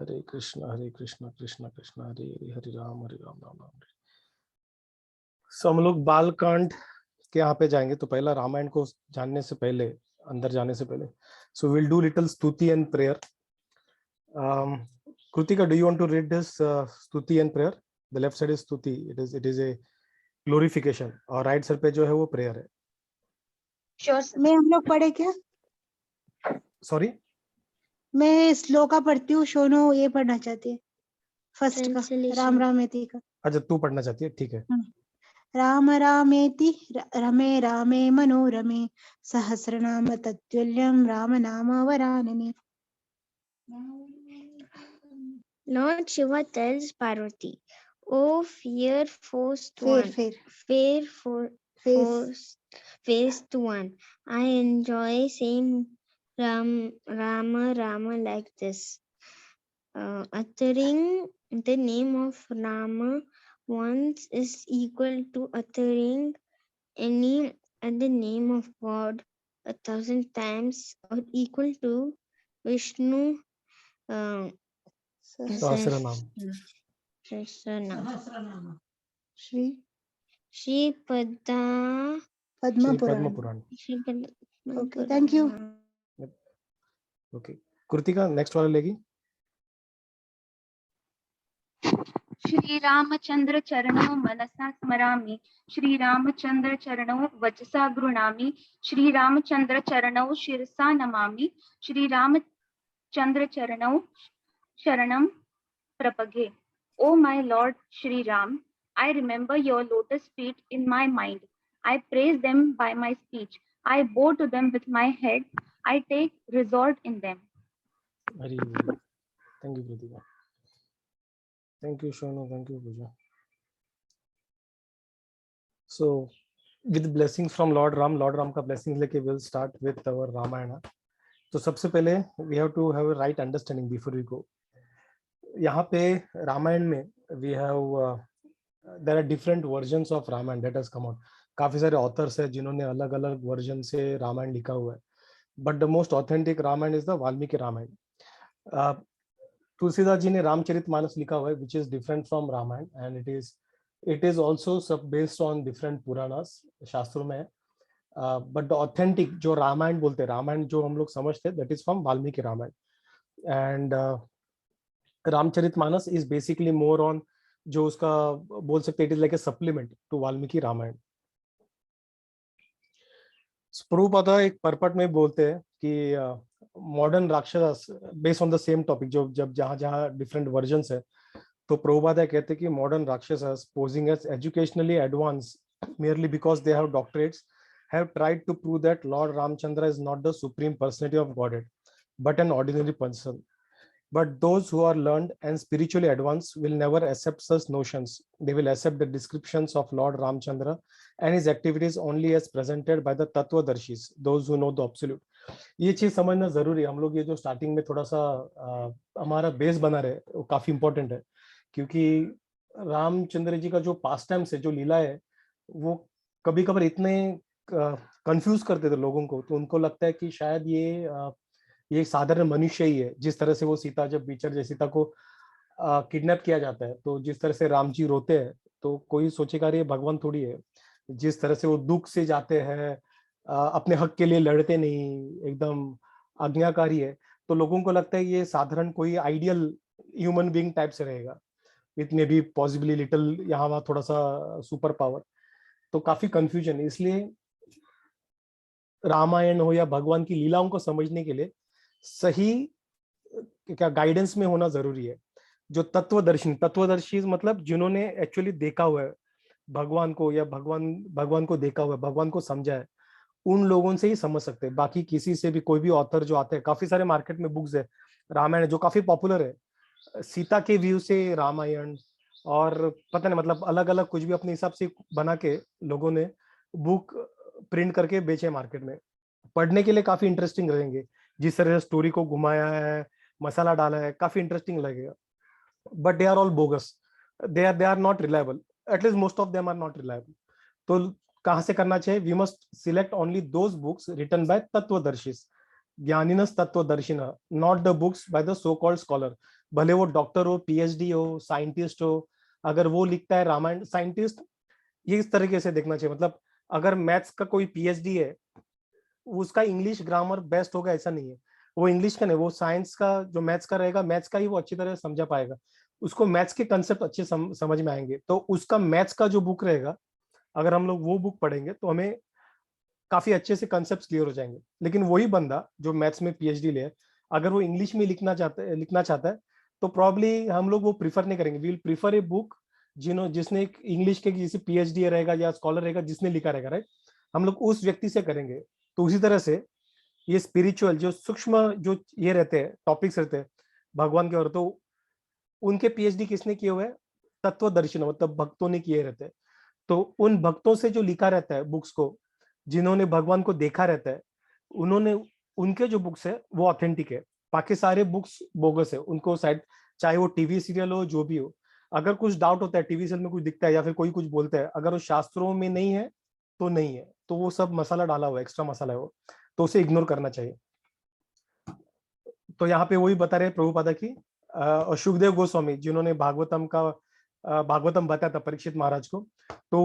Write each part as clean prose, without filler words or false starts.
हरे कृष्णा कृष्णा कृष्णा हरे हरे, हरे राम राम राम हरे। हम लोग बालकांड के यहाँ पे जाएंगे, तो पहला रामायण को जानने से पहले, अंदर जाने से पहले, सो विल डू लिटिल स्तुति and prayer. Kritika, do you want to read this स्तुति and prayer? The left side is स्तुति, it is a glorification, और राइट साइड पे जो है वो प्रेयर है. श्योर में हम लोग पढ़े क्या? सॉरी, मैं श्लोका पढ़ती हूँ, सोनू ये पढ़ना चाहती है फर्स्ट का, राम रामेति का. अच्छा तू पढ़ना चाहती है, ठीक है. राम रामेति रमे रामे मनोरमे सहस्रनाम तत्तुल्यं राम नाम वरानने. Lord Shiva tells Parvati, "O fair-faced one, I enjoy saying Rama like this. Uttering the name of Rama once is equal to uttering any other name of God 1,000 times, or equal to Vishnu Sahasranama. Shri Padma Padma Purana. Okay, thank you. Okay, Kritika next वाला लेगी. श्री रामचंद्र चरणौ मनसा स्मरामि, श्री रामचंद्र चरणौ वचसा गृह्णामि, श्री रामचंद्र चरणौ शिरसा नमामि, श्री रामचंद्र चरणौ शरणं प्रपगे. O my Lord Shri Ram, I remember your lotus feet in my mind. I praise them by my speech. I bow to them with my head. I take resort in them. Very good. Thank you, Kritika. Thank you, Shonu. Thank you, Pooja. So, with blessings from Lord Ram का blessings लेके we'll start with our Ramayana. तो सबसे पहले we have to have a right understanding before we go. यहाँ पे रामायण में we have there are different versions of Ramayana that has come out. काफी सारे authors हैं जिन्होंने अलग अलग वर्जन से रामायण लिखा हुआ है. But the most authentic Ramayana is the Valmiki Ramayana. Tulsidas ji ने रामचरितमानस लिखा हुआ है, which is different from Ramayana, and it is also based on different Puranas, शास्त्रों में है. But the authentic जो रामायण बोलते हैं, रामायण जो हम लोग समझते हैं, that is from Valmiki Ramayan. And Ramcharitmanas is basically more on जो उसका बोल सकते हैं, it is like a supplement to Valmiki Ramayan. Prabhupada एक परपट में बोलते हैं कि मॉडर्न राक्षस based on the same topic, जो जब जहाँ जहाँ डिफरेंट वर्जन्स है, तो प्रभुपाद कहते हैं कि modern rakshasa posing as educationally advanced merely because they have doctorates have tried to prove that Lord Ramchandra is not the supreme personality of Godhead but an ordinary person. But those who are learned and spiritually advanced will never accept such notions. They will accept the descriptions of Lord Ramchandra and his activities only as presented by the Tattvadarshis, those who know the absolute. ये चीज समझना जरूरी है. हम लोग ये जो starting में थोड़ा सा हमारा बेस बना रहे, वो काफी इंपॉर्टेंट है, क्योंकि रामचंद्र जी का जो पास्ट टाइम से जो लीला है, वो कभी कभार इतने कंफ्यूज करते थे लोगों को, तो उनको लगता है कि शायद ये एक साधारण मनुष्य ही है. जिस तरह से वो सीता, जब विचर सीता को किडनैप किया जाता है, तो जिस तरह से राम जी रोते हैं, तो कोई सोचेगा ये भगवान थोड़ी है. जिस तरह से वो दुख से जाते हैं, अपने हक के लिए लड़ते नहीं, एकदम आज्ञाकारी है, तो लोगों को लगता है ये साधारण कोई आइडियल ह्यूमन बीइंग टाइप से रहेगा. It may be possibly little यहाँ वहाँ थोड़ा सा सुपर पावर, तो काफी कंफ्यूजन है. इसलिए रामायण हो या भगवान की लीलाओं को समझने के लिए सही क्या गाइडेंस में होना जरूरी है. जो तत्वदर्शी मतलब जिन्होंने एक्चुअली देखा हुआ है भगवान को, या भगवान को देखा हुआ है, भगवान को समझा है, उन लोगों से ही समझ सकते हैं. बाकी किसी से भी, कोई भी ऑथर जो आते हैं, काफी सारे मार्केट में बुक्स है रामायण जो काफी पॉपुलर है, सीता के व्यू से रामायण, और पता नहीं मतलब अलग अलग कुछ भी अपने हिसाब से बना के लोगों ने बुक प्रिंट करके बेचे मार्केट में. पढ़ने के लिए काफी इंटरेस्टिंग रहेंगे, जिस तरह से स्टोरी को घुमाया है, मसाला डाला है, काफी इंटरेस्टिंग लगेगा. But they are all bogus, they are not reliable, at least most of them are not reliable. तो कहाँ से करना चाहिए? We must select only those books written by तत्वदर्शीज, ज्ञानिनस तत्वदर्शिन, not the books by the so called scholar. भले वो डॉक्टर हो, पीएचडी हो, साइंटिस्ट हो, अगर वो लिखता है रामायण, साइंटिस्ट ये इस तरीके से देखना चाहिए। मतलब अगर मैथ्स का कोई पीएचडी है, उसका इंग्लिश ग्रामर बेस्ट होगा ऐसा नहीं है, वो इंग्लिश का नहीं, वो साइंस का जो मैथ्स का रहेगा, मैथ्स का ही वो अच्छी तरह समझा पाएगा, उसको मैथ्स के कंसेप्ट अच्छे समझ में आएंगे। तो उसका मैथ्स का जो बुक रहेगा, अगर हम लोग वो बुक पढ़ेंगे तो हमें काफी अच्छे से कंसेप्ट क्लियर हो जाएंगे। लेकिन वही बंदा जो मैथ्स में पीएचडी ले, अगर वो इंग्लिश में लिखना चाहता है तो प्रॉब्ली हम लोग वो प्रीफर नहीं करेंगे। We will prefer a book जिसने एक इंग्लिश के किसी पीएचडी रहेगा या स्कॉलर रहेगा जिसने लिखा रहेगा, राइट, हम लोग उस व्यक्ति से करेंगे। तो उसी तरह से ये स्पिरिचुअल जो सूक्ष्म जो ये रहते हैं, टॉपिक्स रहते हैं भगवान के, और तो उनके पीएचडी किसने किए हुए हैं? तत्वदर्शन, मतलब भक्तों ने किए रहते हैं। तो उन भक्तों से जो लिखा रहता है बुक्स को, जिन्होंने भगवान को देखा रहता है, उन्होंने उनके जो बुक्स है वो ऑथेंटिक है, बाकी सारे बुक्स बोगस है। उनको शायद चाहे वो टीवी सीरियल हो, जो भी हो, अगर कुछ डाउट होता है, टीवी सीरियल में कुछ दिखता है या फिर कोई कुछ बोलता है, अगर वो शास्त्रों में नहीं है तो नहीं है, तो वो सब मसाला डाला हुआ है, एक्स्ट्रा मसाला है वो, तो उसे इग्नोर करना चाहिए। तो यहाँ पे वही बता रहे प्रभुपादा की और सुखदेव गोस्वामी जिन्होंने भागवतम बताया था परीक्षित महाराज को, तो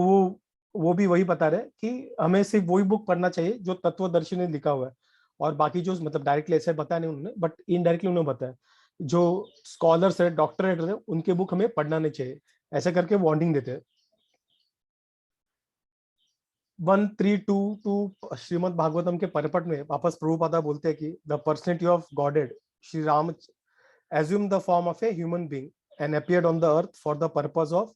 वो भी वही बता रहे कि हमें सिर्फ वही बुक पढ़ना चाहिए जो तत्वदर्शी ने लिखा हुआ है, और बाकी जो मतलब डायरेक्टली ऐसे बताया नहीं उन्होंने, बट इनडायरेक्टली उन्होंने बताया जो स्कॉलर्स है, डॉक्टरेट है, उनके बुक हमें पढ़ना नहीं चाहिए, ऐसे करके वार्निंग देते हैं। 1322 श्रीमद् भागवतम के परिपट में वापस प्रभुपादा बोलते हैं कि the personality of godhead Shri Ram assumed the form of a human being and appeared on the earth for the purpose of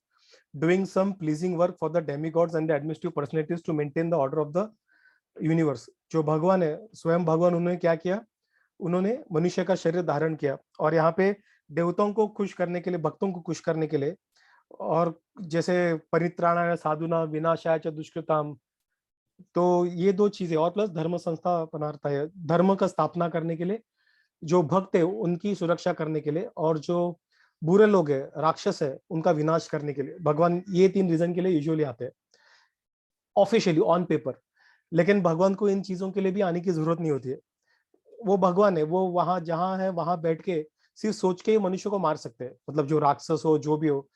doing some pleasing work for the demigods and the administrative personalities to maintain the order of the universe। जो भगवान है, स्वयं भगवान, उन्होंने क्या किया? उन्होंने मनुष्य का शरीर धारण किया और यहाँ पे देवताओं को खुश करने के लिए, भक्तों को खुश करने के लिए, और जैसे परित्राणाय साधुना विनाशाय च दुष्कृताम, तो ये दो चीजें, और प्लस धर्म संस्था बनाता है, धर्म का स्थापना करने के लिए, जो भक्त है उनकी सुरक्षा करने के लिए, और जो बुरे लोग है, राक्षस है, उनका विनाश करने के लिए भगवान ये 3 रीजन के लिए यूजुअली आते हैं ऑफिशियली ऑन पेपर। लेकिन भगवान को इन चीजों के लिए भी आने की जरूरत नहीं होती है। वो भगवान है, वो वहां जहां है वहां बैठ के सिर्फ सोच के ही मनुष्य को मार सकते हैं, मतलब जो राक्षस हो जो भी हो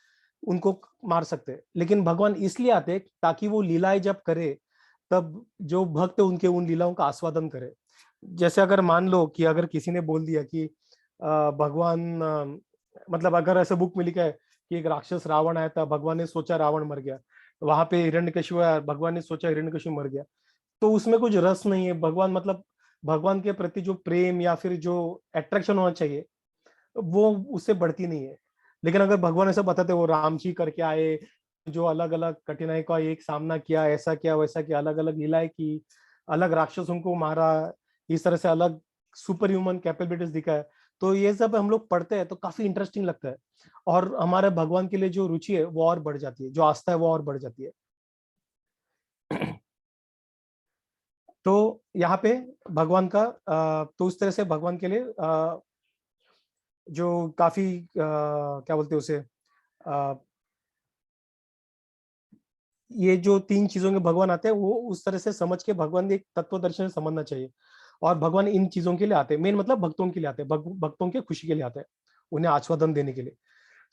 उनको मार सकते हैं। लेकिन भगवान इसलिए आते हैं ताकि वो लीलाएं जब करे तब जो भक्त है उनके उन लीलाओं का आस्वादन करे। जैसे अगर मान लो कि अगर किसी ने बोल दिया कि भगवान मतलब अगर ऐसे बुक में लिखा है कि एक राक्षस रावण आया था, भगवान ने सोचा रावण मर गया, वहां पे हिरण्यकशिपु आया, भगवान ने सोचा हिरण्यकशिपु मर गया, तो उसमें कुछ रस नहीं है। भगवान मतलब भगवान के प्रति जो प्रेम या फिर जो अट्रैक्शन होना चाहिए वो उससे बढ़ती नहीं है। लेकिन अगर भगवान ऐसा बताते वो राम जी करके आए, जो अलग अलग कठिनाई का एक सामना किया, ऐसा किया वैसा किया, अलग अलग लीलाएं की, अलग राक्षसों को मारा, इस तरह से अलग सुपर ह्यूमन कैपेबिलिटीज दिखाए, तो ये सब हम लोग पढ़ते हैं तो काफी इंटरेस्टिंग लगता है, और हमारे भगवान के लिए जो रुचि है वो और बढ़ जाती है, जो आस्था है वो और बढ़ जाती है। तो यहाँ पे भगवान का तो उस तरह से भगवान के लिए जो काफी क्या बोलते हैं उसे, ये जो 3 चीजों के भगवान आते हैं वो उस तरह से समझ के भगवान एक तत्व दर्शन से समझना चाहिए। और भगवान इन चीजों के लिए आते हैं, मेन मतलब भक्तों के लिए आते हैं, भक्तों के खुशी के लिए आते हैं, उन्हें आस्वादन देने के लिए।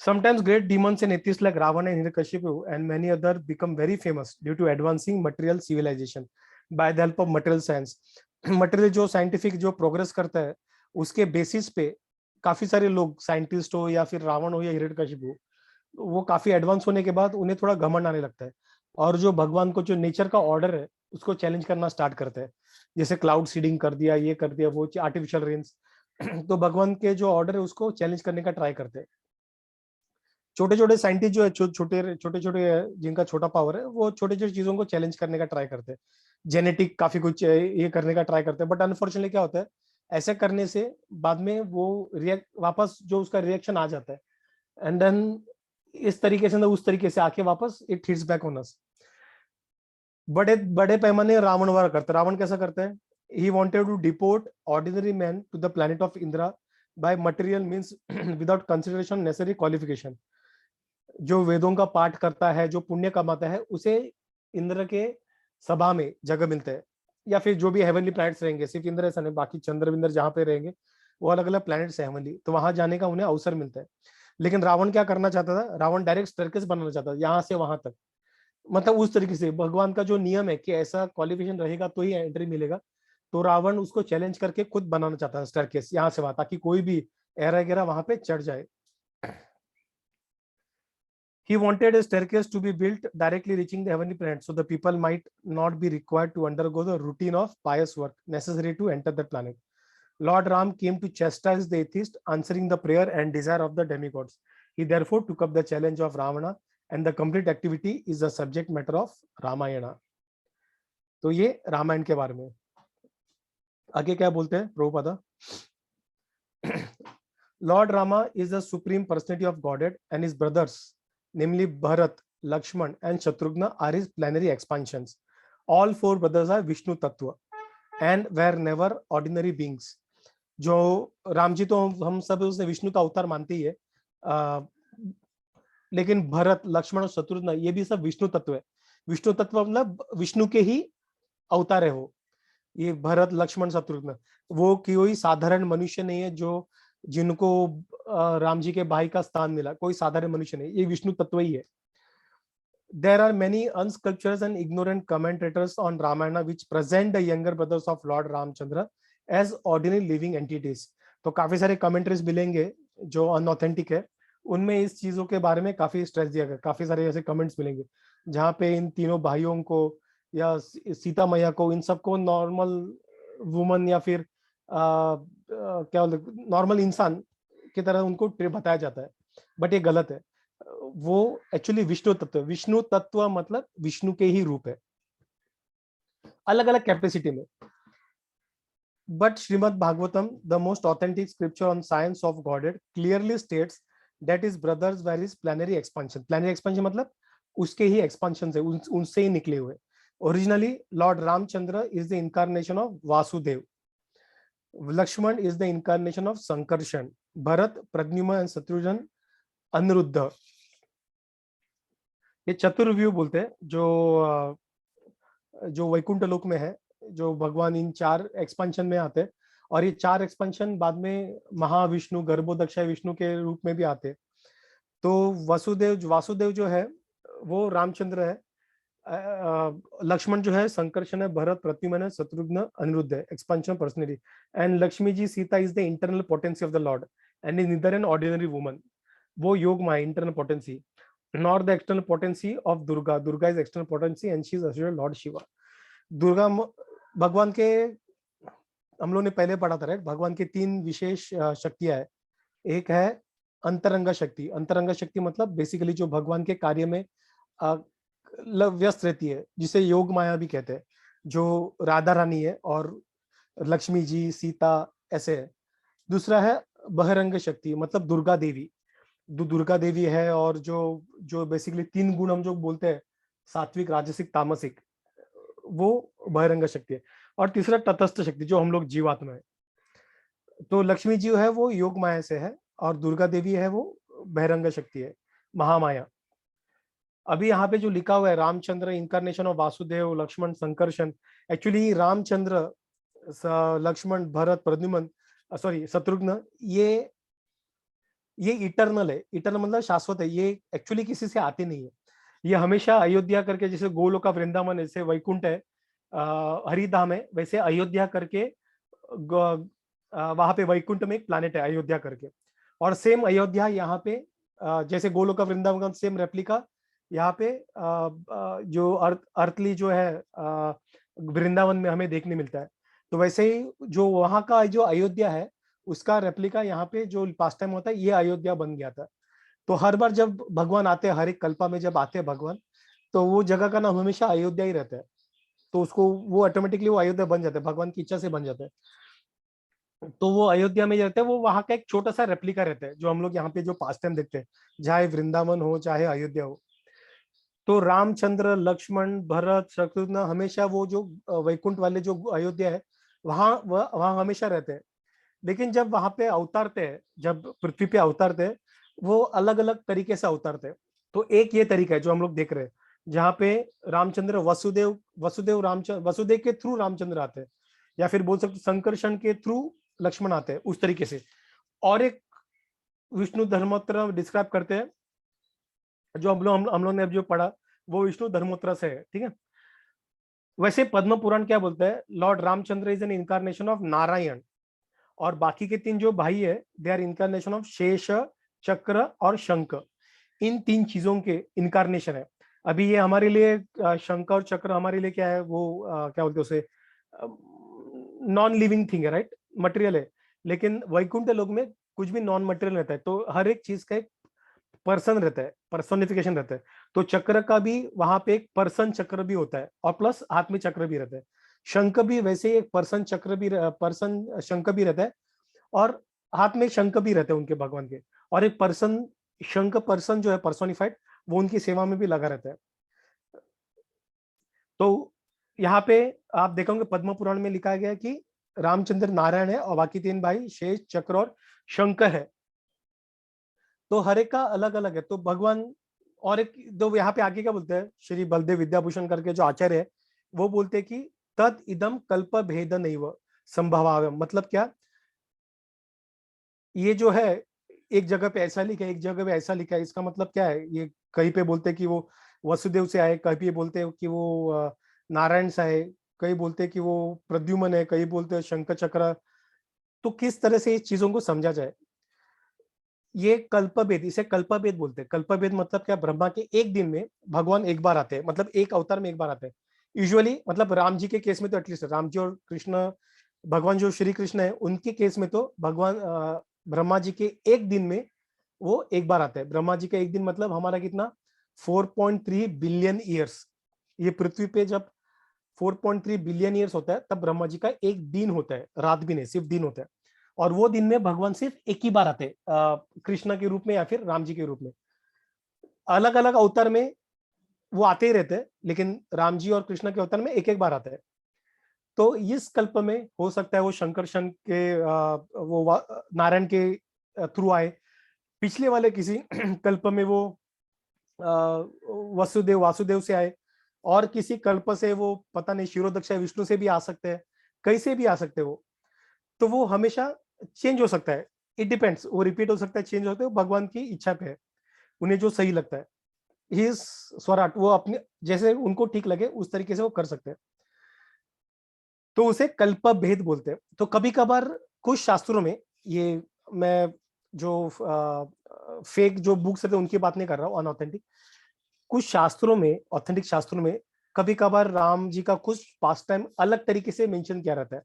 Sometimes great demons and atheists like Ravana and Hiranyakashipu and many others become very famous due to advancing material civilization by the help of material science। Material जो साइंटिफिक जो प्रोग्रेस करता है उसके बेसिस पे काफी सारे लोग, साइंटिस्ट हो या फिर रावण हो या हिरण्यकशिपु, वो काफी एडवांस होने के बाद उन्हें थोड़ा घमंड आने लगता है, और जो भगवान को जो नेचर का ऑर्डर है उसको चैलेंज करना स्टार्ट करते हैं। जैसे क्लाउड सीडिंग कर दिया, ये कर दिया, वो आर्टिफिशियल रेन्स, तो भगवान के जो ऑर्डर है उसको चैलेंज करने का ट्राई करते हैं। छोटे छोटे साइंटिस्ट जो है, छोटे छोटे जिनका छोटा पावर है, वो छोटे छोटे चीजों को चैलेंज करने का ट्राई करते हैं, जेनेटिक काफी कुछ ये करने का ट्राई करते हैं। बट अनफॉर्चुनेटली क्या होता है, ऐसे करने से बाद में वो रिएक्ट वापस जो उसका रिएक्शन आ जाता है, एंड देन इस तरीके से ना उस तरीके से आके वापस it hits back on us. बड़े बड़े पैमाने रावण वार करता है। रावण कैसा करता है? He wanted to deport ordinary man to the planet of Indra by material means without consideration necessary qualification. जो वेदों का पाठ करता है, जो पुण्य कमाता है, उसे इंद्र के सभा में जगह मिलता है, या फिर जो भी हेवनली प्लैनेट्स रहेंगे, सिर्फ इंद्र ऐसा नहीं, बाकी चंद्र विंद्र जहाँ पे रहेंगे वो अलग अलग प्लैनेट्स है हेवनली, तो वहां जाने का उन्हें अवसर मिलता है। लेकिन रावण क्या करना चाहता था, रावण डायरेक्ट स्टेयरकेस बनाना चाहता था यहाँ से वहां तक, मतलब उस तरीके से भगवान का जो नियम है कि ऐसा क्वालिफिकेशन रहेगा तो ही एंट्री मिलेगा, तो रावण उसको चैलेंज करके खुद बनाना चाहता है स्टेयरकेस यहाँ से वहां, ताकि कोई भी एरा वगैरह वहां पे चढ़ जाए। He wanted a staircase to be built directly reaching the heavenly planets, so the people might not be required to undergo the routine of pious work necessary to enter the planet. Lord Ram came to chastise the atheist, answering the prayer and desire of the demigods. He therefore took up the challenge of Ravana, and the complete activity is the subject matter of Ramayana. तो ये रामायण के बारे में। आगे क्या बोलते हैं Prabhupada? Lord Rama is the supreme personality of Godhead, and his brothers, namely Bharat, Lakshman, and Shatrughna, are his plenary expansions. All four brothers are Vishnu Tattva and were never ordinary beings. जो राम जी तो हम सब उसे विष्णु का अवतार मानते ही है, लेकिन भरत, लक्ष्मण और शत्रुघ्न ये भी सब विष्णु तत्व है। विष्णु तत्व मतलब विष्णु के ही अवतार है वो। ये भरत, लक्ष्मण, शत्रुघ्न वो कोई साधारण मनुष्य नहीं है जो जिनको राम जी के भाई का स्थान मिला, कोई साधारण मनुष्य नहीं, ये विष्णु तत्व ही है। There are many unsculptures and ignorant commentators on Ramayana which present the younger brothers of Lord Ramchandra as ordinary living entities. तो काफी सारे कमेंट्रीज मिलेंगे जो अनऑथेंटिक है, उनमें इस चीजों के बारे में काफी स्ट्रेस दिया गया। काफी सारे ऐसे कमेंट्स मिलेंगे जहाँ पे इन तीनों भाइयों को या सीता मैया को, इन सबको नॉर्मल वुमन या फिर क्या बोलते नॉर्मल इंसान की तरह उनको बताया जाता है, बट ये गलत है। वो एक्चुअली विष्णु तत्व, विष्णु तत्व मतलब विष्णु के ही रूप है, अलग अलग कैपेसिटी में। But Shrimad Bhagavatam, the most authentic scripture on science of Godhead, clearly states that his brothers were his plenary expansion. Plenary expansion मतलब उसके ही एक्सपेंशन है, उनसे ही निकले हुए। Originally Lord Ramchandra is the incarnation of Vasudev, Lakshman is the incarnation of Sankarshan, Bharat, Pradyumna and Shatrughna Aniruddha. ये चतुर्व्यूह बोलते हैं जो वैकुंठ लोक में है, जो भगवान इन 4 एक्सपेंशन में आते हैं, और ये 4 एक्सपेंशन बाद में महाविष्णु, गर्भोदक्षाय विष्णु के रूप में भी आते हैं। तो वासुदेव जो है वो रामचंद्र है, लक्ष्मण जो है संकर्षण है, भरत, प्रद्युम्न है, शत्रुघ्न अनिरुद्ध है, expansion personally. And Lakshmi ji, Sita is the internal potency of the lord and is neither an ordinary woman. वो योग माया, internal potency, nor the external potency of Durga. Durga is external potency and she is associated Lord Shiva. Durga भगवान के, हम लोग ने पहले पढ़ा था राइट, भगवान के 3 विशेष शक्तियां है। एक है अंतरंग शक्ति। अंतरंग शक्ति मतलब बेसिकली जो भगवान के कार्य में व्यस्त रहती है, जिसे योग माया भी कहते हैं, जो राधा रानी है और लक्ष्मी जी, सीता ऐसे है। दूसरा है बहिरंग शक्ति, मतलब दुर्गा देवी, दुर्गा देवी है, और जो बेसिकली 3 गुण हम जो बोलते हैं, सात्विक, राजसिक, तामसिक, वो बहिरंग शक्ति है। और तीसरा तटस्थ शक्ति, जो हम लोग जीवात्मा है। तो लक्ष्मी जी है वो योग माया से है, और दुर्गा देवी है वो बहिरंग शक्ति है, महामाया। अभी यहाँ पे जो लिखा हुआ है Ramchandra incarnation of Vasudev, Lakshman, Sankarshan, actually Ramchandra, Lakshman, Bharat, Pradyumna, sorry Shatrughna, ये इटर्नल है। इटर्नल मतलब शाश्वत है, ये एक्चुअली किसी से आते नहीं है। ये हमेशा अयोध्या करके, जैसे गोलोक का वृंदावन जैसे वैकुंठ है, हरिधाम है, वैसे अयोध्या करके वहां पे वैकुंठ में एक प्लैनेट है अयोध्या करके। और सेम अयोध्या यहाँ पे जैसे गोलोक का वृंदावन सेम रेप्लिका यहाँ पे जो अर्थली जो है वृंदावन में हमें देखने मिलता है। तो वैसे ही जो वहां का जो अयोध्या है उसका रेप्लिका यहाँ पे जो पास्ट टाइम होता है, ये अयोध्या बन गया था। तो हर बार जब भगवान आते हैं, हर एक कल्पा में जब आते हैं भगवान, तो वो जगह का नाम हमेशा अयोध्या ही रहता है। तो उसको वो ऑटोमेटिकली वो अयोध्या बन जाता है, भगवान की इच्छा से बन जाता है। तो वो अयोध्या में रहता है, वो वहां का एक छोटा सा रेप्लिका रहता है, जो हम लोग यहाँ पे जो पास्ट टाइम देखते हैं, चाहे वृंदावन हो चाहे अयोध्या हो। तो रामचंद्र, लक्ष्मण, भरत, शत्रुघ्न हमेशा वो जो वैकुंठ वाले जो अयोध्या है वहां हमेशा रहते हैं। लेकिन जब वहां पे अवतारते हैं, जब पृथ्वी पे अवतारते हैं, वो अलग अलग तरीके से अवतारते हैं। तो एक ये तरीका है जो हम लोग देख रहे हैं, जहाँ पे रामचंद्र वसुदेव के थ्रू रामचंद्र आते हैं, या फिर बोल सकते संकर्षण के थ्रू लक्ष्मण आते हैं, उस तरीके से। और एक विष्णु धर्मोत्तर डिस्क्राइब करते हैं, जो हम लोग ने अब जो पढ़ा वो विष्णु धर्मोत्तर से है, ठीक है। वैसे पद्म पुराण क्या बोलता है, Lord Ramchandra is an incarnation of Narayan, और बाकी के 3 जो भाई है दे आर इनकारनेशन ऑफ शेष, चक्र और शंख। इन 3 चीजों के इनकारनेशन है। अभी ये हमारे लिए शंख और चक्र हमारे लिए क्या है, वो क्या बोलते हैं उसे, नॉन लिविंग थिंग है, राइट, मटेरियल है। लेकिन वैकुंठ लोक में कुछ भी नॉन मटेरियल रहता है, तो हर एक चीज का एक पर्सन रहता है, पर्सोनिफिकेशन रहता है। तो चक्र का भी वहां पे एक पर्सन चक्र भी होता है, और प्लस हाथ में चक्र भी रहता है। शंख भी वैसे ही एक पर्सन चक्र भी, पर्सन शंख भी रहता है, और हाथ में शंख भी रहते हैं उनके भगवान के। और एक पर्सन शंख पर्सन जो है पर्सोनिफाइड, वो उनकी सेवा में भी लगा रहता है। तो यहाँ पे आप देखोगे पद्म पुराण में लिखा गया कि रामचंद्र नारायण है, और बाकी 3 भाई शेष, चक्र और शंख है। तो हर एक का अलग अलग है। तो भगवान, और एक तो यहाँ पे आगे क्या बोलते हैं, श्री बलदेव विद्याभूषण करके जो आचार्य है, वो बोलते हैं कि तद इदम कल्प भेद नैव संभवाव। मतलब क्या, ये जो है एक जगह पे ऐसा लिखा है, एक जगह पे ऐसा लिखा है, इसका मतलब क्या है, ये कहीं पे बोलते हैं कि वो वसुदेव से आए, कहीं पे बोलते हैं कि वो नारायण से आए, कहीं बोलते हैं कि वो प्रद्युम्न है, कहीं बोलते हैं शंख चक्र। तो किस तरह से इस चीजों को समझा जाए, ये कल्पभेद, इसे कल्पभेद बोलते हैं। कल्पभेद मतलब क्या, ब्रह्मा के एक दिन में भगवान एक बार आते हैं, मतलब एक अवतार में एक बार आते हैं। यूजुअली मतलब राम जी के केस में तो एटलीस्ट, राम जी और कृष्ण भगवान जो श्री कृष्ण है उनके केस में तो भगवान ब्रह्मा जी के एक दिन में वो एक बार आते हैं। ब्रह्मा जी का एक दिन मतलब हमारा कितना, 4.3 बिलियन ईयर्स। ये पृथ्वी पे जब 4.3 बिलियन ईयर्स होता है, तब ब्रह्मा जी का एक दिन होता है, रात भी नहीं, सिर्फ दिन होता है। और वो दिन में भगवान सिर्फ एक ही बार आते हैं, कृष्ण के रूप में या फिर राम जी के रूप में। अलग अलग अवतार में वो आते ही रहते हैं, लेकिन राम जी और कृष्ण के अवतार में एक एक बार आते हैं। तो इस कल्प में हो सकता है वो शंकरशन के नारायण के थ्रू आए, पिछले वाले किसी कल्प में वो वासुदेव से आए, और किसी कल्प से वो पता नहीं शिरोदक्ष विष्णु से भी आ सकते हैं, कैसे भी आ सकते हैं वो। तो वो हमेशा चेंज हो सकता है, इट डिपेंड्स, वो रिपीट हो सकता है, चेंज होता है, वो भगवान की इच्छा पे है, उन्हें जो सही लगता है। ही इज स्वराट, वो अपने जैसे उनको ठीक लगे उस तरीके से वो कर सकते हैं। तो उसे कल्प भेद बोलते हैं। तो कभी कभार कुछ शास्त्रों में, ये मैं जो फेक जो बुक्स रहते हैं उनकी बात नहीं कर रहा हूँ, अनऑथेंटिक, कुछ शास्त्रों में, ऑथेंटिक शास्त्रों में कभी कभार राम जी का कुछ पास्ट टाइम अलग तरीके से मेंशन किया रहता है।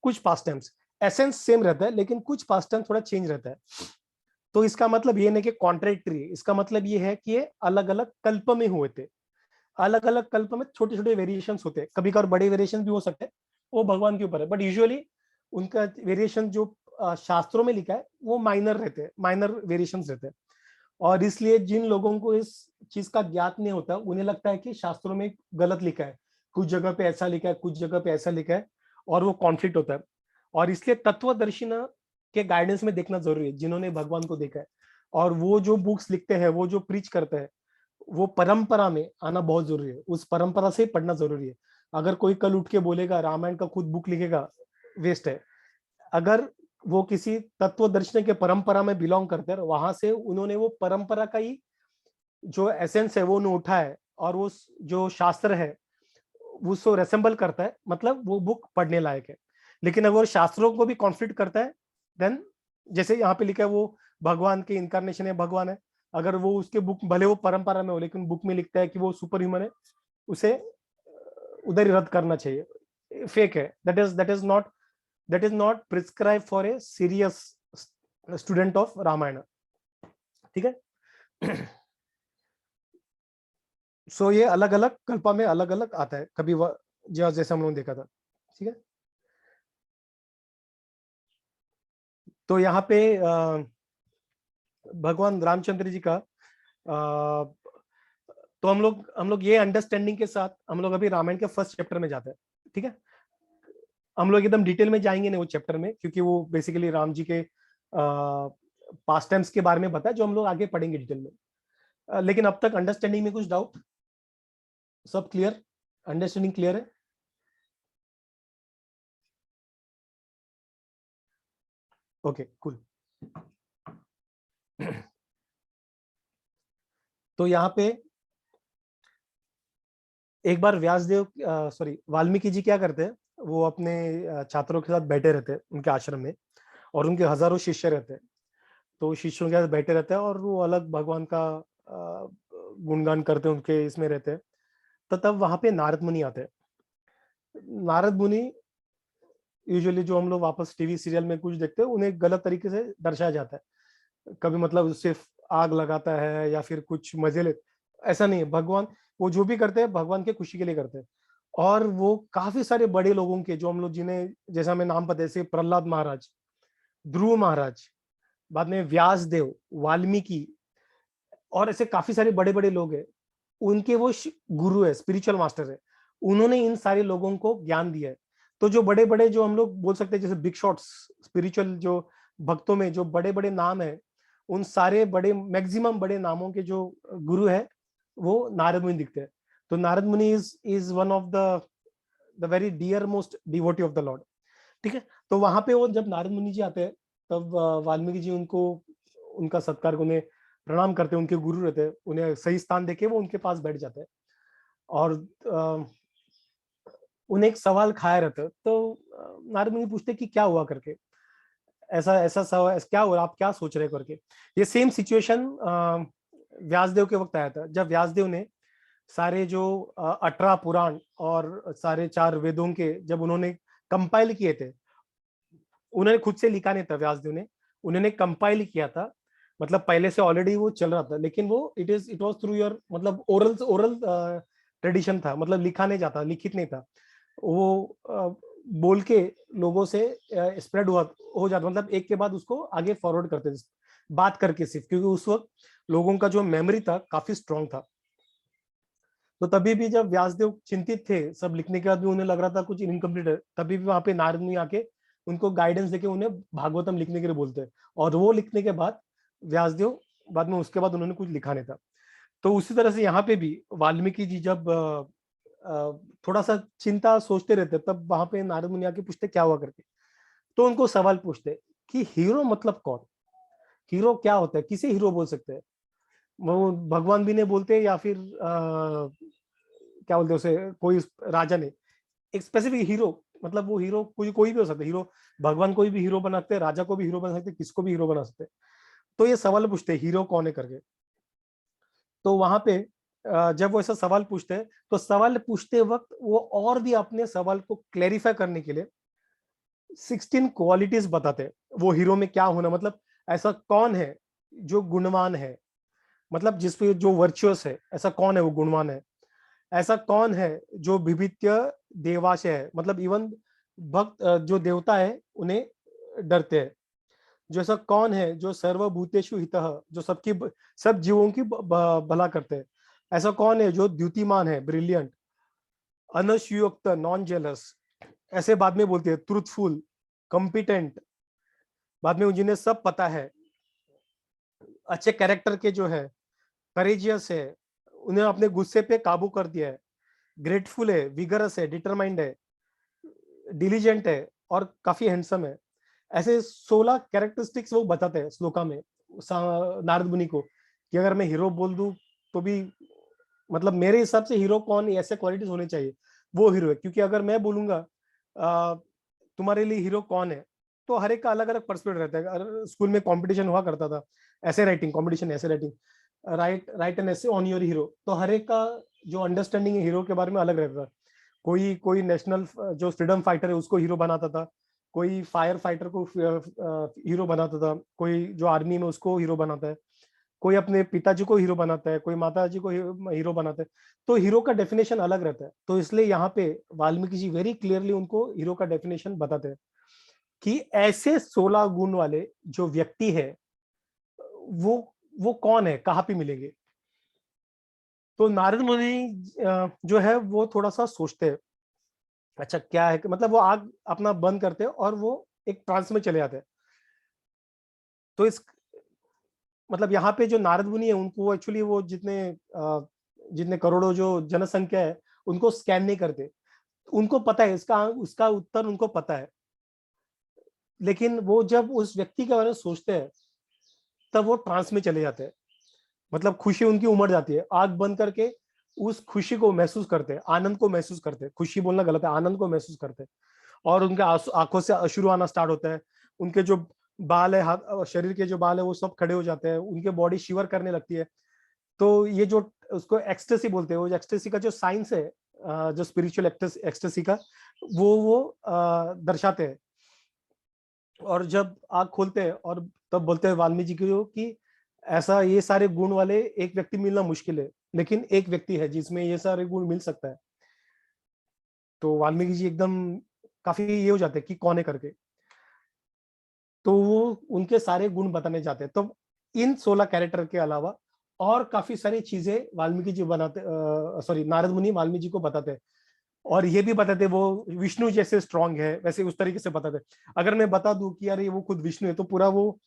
कुछ पास्ट टाइम्स एसेंस सेम रहता है, लेकिन कुछ पास्ट टाइम थोड़ा चेंज रहता है। तो इसका मतलब ये नहीं कि कॉन्ट्रेक्टरी, इसका मतलब ये है कि ये अलग अलग कल्प में हुए थे। अलग अलग कल्प में छोटे छोटे वेरिएशंस होते हैं, कभी कभार बड़े वेरिएशन भी हो सकते हैं, वो भगवान के ऊपर है। बट यूजुअली उनका वेरिएशन जो शास्त्रों में लिखा है वो माइनर रहते हैं, माइनर वेरिएशंस रहते हैं। और इसलिए जिन लोगों को इस चीज का ज्ञात नहीं होता, उन्हें लगता है कि शास्त्रों में गलत लिखा है, कुछ जगह पे ऐसा लिखा है, कुछ जगह पे ऐसा लिखा है, और वो कॉन्फ्लिक्ट होता है। और इसलिए तत्वदर्शी के गाइडेंस में देखना जरूरी है, जिन्होंने भगवान को देखा है। और वो जो बुक्स लिखते हैं, वो जो प्रीच करते हैं, वो परंपरा में आना बहुत जरूरी है, उस परंपरा से पढ़ना जरूरी है। अगर कोई कल उठ के बोलेगा रामायण का खुद बुक लिखेगा, वेस्ट है। अगर वो किसी तत्वदर्शी के परंपरा में बिलोंग करते हैं, वहां से उन्होंने वो परंपरा का ही जो एसेंस है वो उन्होंने उठा है, और वो जो शास्त्र है उसको रेसेंबल करता है, मतलब वो बुक पढ़ने लायक है। लेकिन अगर शास्त्रों को भी कॉन्फ्लिक्ट करता है, देन जैसे यहाँ पे लिखा है वो भगवान के इनकारनेशन है, भगवान है, अगर वो उसके बुक भले वो परंपरा में हो, लेकिन बुक में लिखता है कि वो सुपर ह्यूमन है, उसे उधर ही रद्द करना चाहिए, फेक है। That is not prescribe for a serious student of Ramayana, ठीक है। सो ये अलग अलग कल्पा में अलग अलग आता है, कभी जैसे हम लोगों ने देखा था, ठीक है। तो यहाँ पे भगवान रामचंद्र जी का तो हम लोग ये अंडरस्टैंडिंग के साथ हम लोग अभी रामायण के फर्स्ट चैप्टर में जाते हैं, ठीक है। हम लोग एकदम डिटेल में जाएंगे नहीं वो चैप्टर में, क्योंकि वो बेसिकली राम जी के पास्ट टाइम्स के बारे में बताया, जो हम लोग आगे पढ़ेंगे डिटेल में। लेकिन अब तक अंडरस्टैंडिंग में कुछ डाउट? सब क्लियर, अंडरस्टैंडिंग क्लियर है? Okay cool. तो यहाँ पे एक बार व्यासदेव वाल्मीकि जी क्या करते हैं, वो अपने छात्रों के साथ बैठे रहते हैं उनके आश्रम में, और उनके हजारों शिष्य रहते हैं। तो शिष्यों के साथ बैठे रहते हैं और वो अलग भगवान का गुणगान करते हैं, उनके इसमें रहते हैं। तो तब वहां पे नारद मुनि आते हैं। नारद मुनि यूजुअली जो हम लोग वापस टीवी सीरियल में कुछ देखते हैं, उन्हें गलत तरीके से दर्शाया जाता है। कभी मतलब सिर्फ आग लगाता है या फिर कुछ मजे ले, ऐसा नहीं है। भगवान वो जो भी करते हैं भगवान के खुशी के लिए करते हैं। और वो काफी सारे बड़े लोगों के, जो हम लोग जिन्हें जैसा हमें नाम पता है, जैसे प्रहलाद महाराज, ध्रुव महाराज, बाद में व्यास देव, वाल्मीकि, और ऐसे काफी सारे बड़े बड़े लोग हैं, उनके वो गुरु है, स्पिरिचुअल मास्टर है। उन्होंने इन सारे लोगों को ज्ञान दिया है। तो जो बड़े बड़े, जो हम लोग बोल सकते हैं जैसे बिग शॉट्स, स्पिरिचुअल जो भक्तों में जो बड़े बड़े नाम है, उन सारे बड़े मैक्सिमम बड़े नामों के जो गुरु है वो नारद मुनि दिखते हैं। तो Narada Muni is one of the very dear most devotee of the lord. ठीक है। तो वहां पे वो जब नारद मुनि जी आते हैं, तब वाल्मीकि जी उनको, उनका सत्कार, उन्हें प्रणाम करते हैं, उनके गुरु रहते हैं, उन्हें सही स्थान देके वो उनके पास बैठ जाते हैं और उन्हें एक सवाल खाया रहता है। तो नारद मुनि पूछते कि क्या हुआ करके, ऐसा ऐसा सवाल क्या हुआ, आप क्या सोच रहे करके। ये सेम सिचुएशन व्यासदेव के वक्त आया था, जब व्यासदेव ने सारे जो 18 पुराण और सारे 4 वेदों के जब उन्होंने कंपाइल किए थे, उन्होंने खुद से लिखा नहीं था व्यासदेव ने, उन्होंने कंपाइल किया था। मतलब पहले से ऑलरेडी वो चल रहा था, लेकिन वो इट वाज थ्रू योर, मतलब ओरल ट्रेडिशन था, मतलब लिखा नहीं जाता, लिखित नहीं था वो, बोल के लोगों से स्प्रेड हो जाता, मतलब एक के बाद उसको आगे फॉरवर्ड करते थे बात करके सिर्फ, क्योंकि उस वक्त लोगों का जो मेमोरी था काफी स्ट्रांग था। तो तभी भी जब व्यासदेव चिंतित थे, सब लिखने के बाद भी उन्हें लग रहा था कुछ इनकम्प्लीट है, तभी भी वहां पे नारद मुनि आके उनको गाइडेंस देके उन्हें भागवतम लिखने के लिए बोलते हैं। और वो लिखने के बाद व्यासदेव, बाद में उसके बाद उन्होंने कुछ लिखा नहीं था। तो उसी तरह से यहाँ पे भी वाल्मीकि जी जब थोड़ा सा चिंता सोचते रहते, तब वहां पे नारद मुनि आके पूछते क्या हुआ करके। तो उनको सवाल पूछते कि हीरो मतलब कौन, हीरो क्या होता है, किसे हीरो बोल सकते हैं। वो भगवान भी नहीं बोलते, या फिर क्या बोलते उसे, कोई राजा ने, एक स्पेसिफिक हीरो, मतलब वो हीरो कोई भी हो सकता है। हीरो भगवान कोई भी हीरो बना सकते हैं, राजा को भी हीरो बना सकते हैं, किसको भी हीरो बना सकते हैं। तो ये सवाल पूछते हैं हीरो कौन है करके। तो वहां पे जब वो ऐसा सवाल पूछते हैं, तो सवाल पूछते वक्त वो और भी अपने सवाल को क्लैरिफाई करने के लिए 16 क्वालिटीज बताते हैं वो हीरो में क्या होना, मतलब ऐसा कौन है जो गुणवान है, मतलब जिसपे जो वर्चुअस है, ऐसा कौन है वो गुणवान है। ऐसा कौन है जो विभित्य देवाशय है, मतलब इवन भक्त जो देवता है उन्हें डरते हैं। जो ऐसा कौन है जो सर्वभूतेषु हितः, जो सब जीवों की भला करते हैं। ऐसा कौन है जो द्युतिमान है, ब्रिलियंट, अनसूयुक्त, नॉन जेलस, ऐसे बाद में बोलते हैं ट्रूथफुल, कॉम्पिटेंट, बाद में जिन्हें सब पता है, अच्छे कैरेक्टर के जो है, करेजियस है, उन्हें अपने गुस्से पे काबू कर दिया है, ग्रेटफुल है, विगरस है, डिटरमाइंड है, डिलीजेंट है और काफी हैंडसम है। ऐसे 16 कैरेक्टरिस्टिक्स वो बताते हैं श्लोका में नारद मुनि को, कि अगर मैं हीरो बोल दूं तो भी, मतलब मेरे हिसाब से हीरो कौन, ऐसे क्वालिटीज होने चाहिए, वो हीरो है। क्योंकि अगर मैं बोलूंगा तुम्हारे लिए हीरो कौन है, तो हर एक का अलग अलग पर्सपेक्टिव रहता है। स्कूल में कंपटीशन हुआ करता था, ऐसे राइटिंग कंपटीशन, ऐसे राइटिंग, राइट एन ऐसे ऑन योर हीरो, तो हर एक का जो अंडरस्टैंडिंग है हीरो के बारे में अलग रहता था। कोई नेशनल जो फ्रीडम फाइटर है उसको हीरो बनाता था, कोई फायर फाइटर को हीरो बनाता था, कोई जो आर्मी में उसको हीरो बनाता है, कोई अपने पिताजी को हीरो बनाता है, कोई माताजी को हीरो बनाता है। तो हीरो का डेफिनेशन अलग रहता है। तो इसलिए यहाँ पे वाल्मीकि जी वेरी क्लियरली उनको हीरो का डेफिनेशन बताते हैं कि ऐसे 16 गुण वाले जो व्यक्ति है वो कौन है, कहाँ पे मिलेंगे। तो नारद मुनि जो है वो थोड़ा सा सोचते हैं, अच्छा क्या है, मतलब वो आग अपना बंद करते हैं और वो एक ट्रांस में चले जाते हैं। तो इस मतलब यहाँ पे जो नारद मुनि है उनको एक्चुअली वो जितने जितने करोड़ों जो जनसंख्या है उनको स्कैन नहीं करते। उनको पता है इसका, उसका उत्तर उनको पता है, लेकिन वो जब उस व्यक्ति के बारे में सोचते हैं तब वो ट्रांस में चले जाते हैं। मतलब खुशी उनकी उमड़ जाती है, आंख बंद करके उस खुशी को महसूस करते हैं, आनंद को महसूस करते हैं। खुशी बोलना गलत है, आनंद को महसूस करते हैं। और उनके आंखों से अश्रु आना स्टार्ट होता है। उनके जो बाल है, हाथ शरीर के जो बाल है वो सब खड़े हो जाते हैं, उनके बॉडी शिवर करने लगती है। तो ये जो उसको एक्सटेसी बोलते हैं, वो एक्सटेसी का जो साइंस है, जो स्पिरिचुअल एक्सटेसी का, वो दर्शाते हैं। और जब आंख खोलते हैं और तब बोलते हैं वाल्मीकि को कि ऐसा ये सारे गुण वाले एक व्यक्ति मिलना मुश्किल है, लेकिन एक व्यक्ति है जिसमें ये सारे गुण मिल सकता है। तो वाल्मीकि जी एकदम काफी ये हो जाते हैं कि कौन है करके, तो वो उनके सारे गुण बताने जाते हैं। तो इन 16 कैरेक्टर के अलावा और काफी सारी चीजें वाल्मीकि जी बनाते, सॉरी नारद मुनि वाल्मीकि जी को बताते हैं। और ये भी बताते वो विष्णु जैसे स्ट्रांग है, वैसे उस तरीके से बताते। अगर मैं बता दूं कि यार ये वो खुद विष्णु है तो पूरा वो